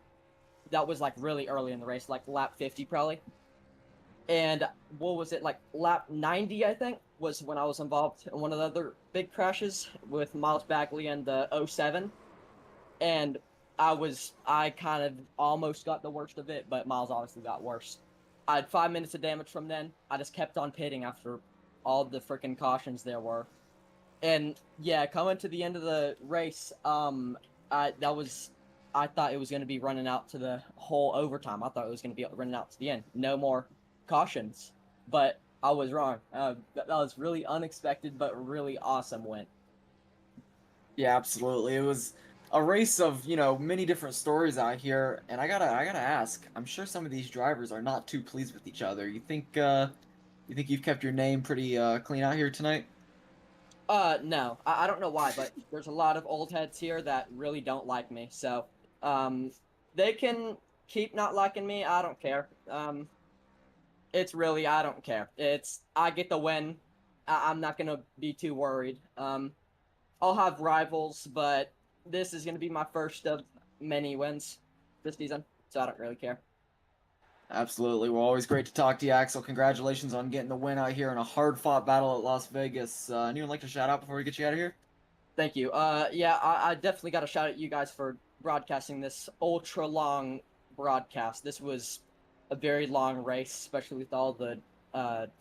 that was like really early in the race, like lap 50 probably. And what was it, like lap 90, I think, was when I was involved in one of the other big crashes with Miles Bagley and the '07. And I kind of almost got the worst of it, but Miles obviously got worse. I had 5 minutes of damage from then. I just kept on pitting after all the freaking cautions there were. And yeah, coming to the end of the race, I thought it was going to be running out to the whole overtime. I thought it was going to be running out to the end. No more cautions, but I was wrong. That was really unexpected, but really awesome win. Yeah, absolutely. It was a race of, many different stories out here, and I gotta ask, I'm sure some of these drivers are not too pleased with each other. You think you've kept your name pretty clean out here tonight? No, I don't know why, but there's a lot of old heads here that really don't like me. So, um, they can keep not liking me. I don't care. It's really, I don't care. I get the win. I'm not gonna be too worried. I'll have rivals, but this is gonna be my first of many wins this season, so I don't really care. Absolutely. Well, always great to talk to you, Axel. Congratulations on getting the win out here in a hard-fought battle at Las Vegas. Anyone like to shout out before we get you out of here? Thank you. Yeah, I definitely got to shout out you guys for broadcasting this ultra long broadcast. This was a very long race, especially with all the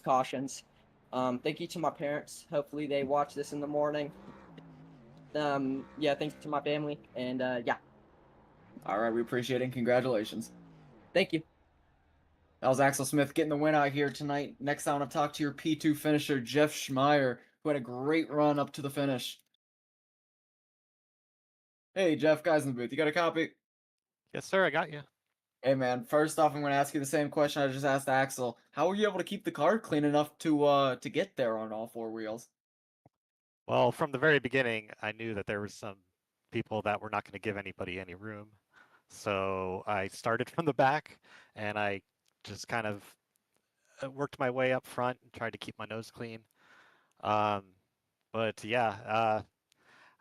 cautions. Thank you to my parents. Hopefully they watch this in the morning. Yeah, thank you to my family, and yeah, All right, we appreciate it, and congratulations. thank you. That was Axel Smith getting the win out here tonight. Next, I want to talk to your P2 finisher, Jeff Schmeier, who had a great run up to the finish. Hey, Jeff, guys in the booth, you got a copy? Yes, sir. I got you. Hey, man. First off, I'm going to ask you the same question I just asked Axel. How were you able to keep the car clean enough to get there on all four wheels? Well, from the very beginning, I knew that there were some people that were not going to give anybody any room. So I started from the back and I just kind of worked my way up front and tried to keep my nose clean. Um, but yeah,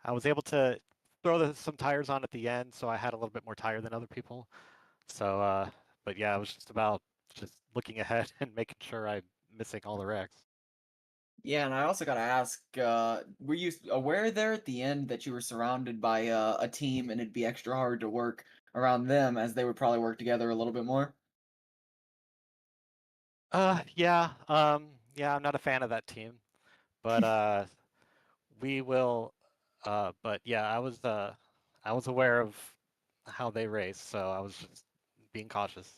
I was able to throw some tires on at the end, so I had a little bit more tire than other people. So, but yeah, it was just about just looking ahead and making sure I'm missing all the wrecks. Yeah, and I also got to ask, were you aware there at the end that you were surrounded by a team and it'd be extra hard to work around them as they would probably work together a little bit more? Yeah, I'm not a fan of that team, but we will. But yeah, I was aware of how they race, so I was just being cautious.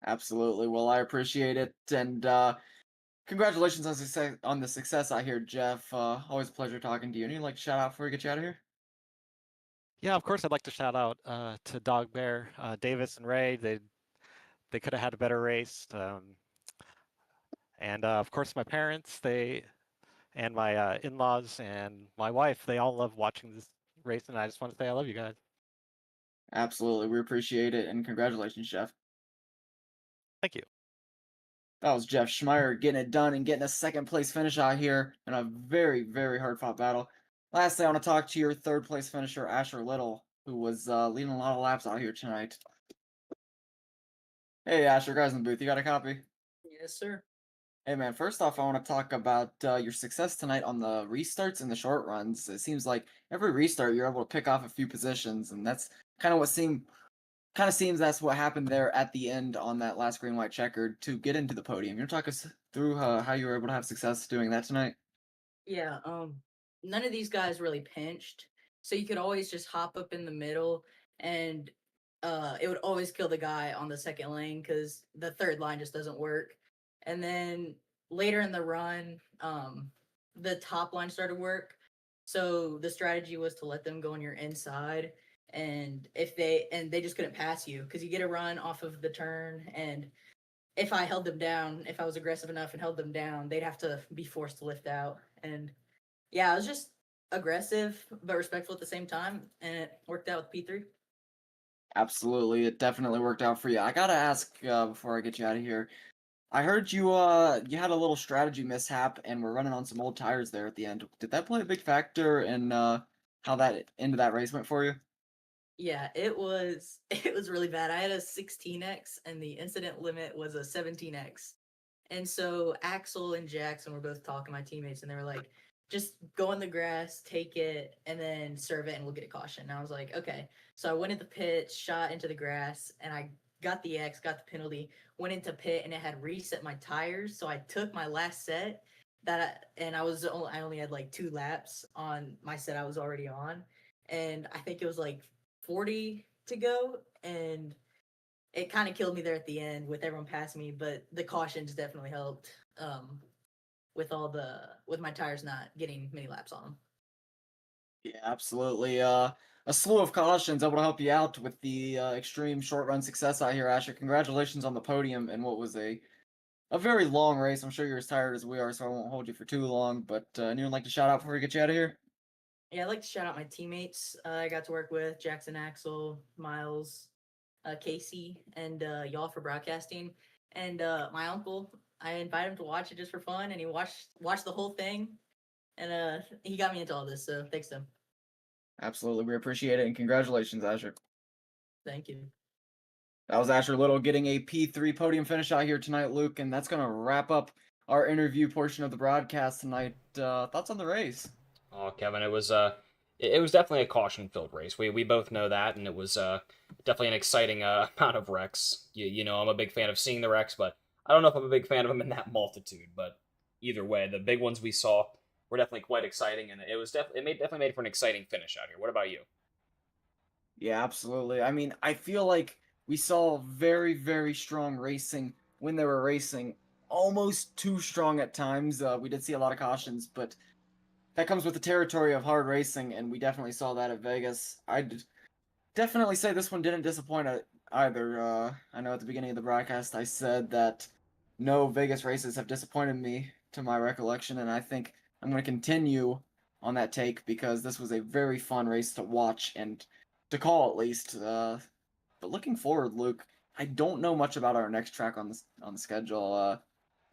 Absolutely. Well, I appreciate it, and congratulations on the success out here, Jeff. Always a pleasure talking to you. Anything like to shout out before we get you out of here? Yeah, of course, I'd like to shout out to Dog Bear, Davis, and Ray. They could have had a better race, and of course my parents, they and my in-laws and my wife, they all love watching this race, and I just want to say I love you guys. Absolutely. We appreciate it, and congratulations, Jeff. Thank you. That was Jeff Schmeier getting it done and getting a second place finish out here in a very, very hard fought battle. Lastly, I want to talk to your third place finisher, Asher Little, who was leading a lot of laps out here tonight. Hey, Asher, guys in the booth, you got a copy? Yes, sir. Hey, man, first off, I want to talk about your success tonight on the restarts and the short runs. It seems like every restart you're able to pick off a few positions, and that's kind of what seems that's what happened there at the end on that last green white checkered to get into the podium. You want to talk us through how you were able to have success doing that tonight? Yeah, none of these guys really pinched, so you could always just hop up in the middle, and it would always kill the guy on the second lane because the third line just doesn't work. And then later in the run, the top line started work, so the strategy was to let them go on your inside, and they just couldn't pass you because you get a run off of the turn, and if I held them down, if I was aggressive enough and held them down, they'd have to be forced to lift out. And yeah, I was just aggressive but respectful at the same time, and it worked out with P3. Absolutely, it definitely worked out for you. I gotta ask before I get you out of here. I heard you had a little strategy mishap and were running on some old tires there at the end. Did that play a big factor in how that end of that race went for you? Yeah, it was it was really bad. I had a 16x and the incident limit was a 17x. And so Axel and Jackson were both talking, my teammates, and they were like, just go in the grass, take it, and then serve it, and we'll get a caution. And I was like, okay. So I went into pit, shot into the grass, and I got the X, got the penalty, went into pit, and it had reset my tires. So I took my last set and I only had like 2 laps on my set I was already on, and I think it was like 40 to go, and it kind of killed me there at the end with everyone passing me, but the cautions definitely helped with my tires not getting many laps on them. Yeah, absolutely. A slew of cautions able to help you out with the extreme short run success out here, Asher. Congratulations on the podium and what was a very long race. I'm sure you're as tired as we are, so I won't hold you for too long. But anyone like to shout out before we get you out of here? Yeah, I'd like to shout out my teammates I got to work with: Jackson, Axel, Miles, Casey, and y'all for broadcasting. And my uncle, I invited him to watch it just for fun, and he watched the whole thing, and he got me into all this. So thanks to him. Absolutely, we appreciate it, and congratulations, Asher. Thank you. That was Asher Little getting a P3 podium finish out here tonight, Luke, and that's going to wrap up our interview portion of the broadcast tonight. Thoughts on the race? Oh, Kevin, it was definitely a caution-filled race. We both know that, and it was definitely an exciting amount of wrecks. You know, I'm a big fan of seeing the wrecks, but I don't know if I'm a big fan of them in that multitude. But either way, the big ones we saw were definitely quite exciting, and it was definitely made for an exciting finish out here. What about you? Yeah, absolutely. I mean, I feel like we saw very, very strong racing when they were racing, almost too strong at times. We did see a lot of cautions, but that comes with the territory of hard racing, and we definitely saw that at Vegas. I'd definitely say this one didn't disappoint either. I know at the beginning of the broadcast I said that no Vegas races have disappointed me to my recollection, and I think I'm going to continue on that take because this was a very fun race to watch and to call at least. But looking forward, Luke, I don't know much about our next track on the schedule.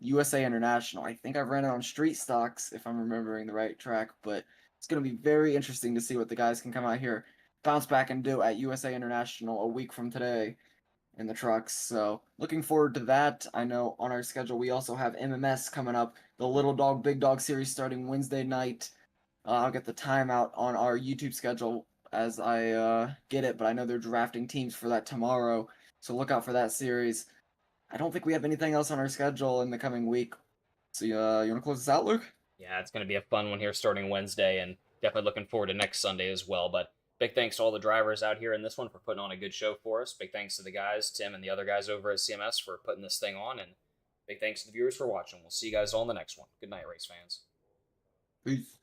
USA International. I think I've ran it on street stocks if I'm remembering the right track, but it's going to be very interesting to see what the guys can come out here, bounce back and do at USA International a week from today in the trucks. So looking forward to that. I know on our schedule we also have MMS coming up, the Little Dog Big Dog series starting Wednesday night. I'll get the timeout on our YouTube schedule as I get it, but I know they're drafting teams for that tomorrow. So look out for that series. I don't think we have anything else on our schedule in the coming week. So you want to close this out, Luke? Yeah, it's going to be a fun one here starting Wednesday, and definitely looking forward to next Sunday as well. But big thanks to all the drivers out here in this one for putting on a good show for us. Big thanks to the guys, Tim and the other guys over at CMS for putting this thing on, and big thanks to the viewers for watching. We'll see you guys all in the next one. Good night, race fans. Peace.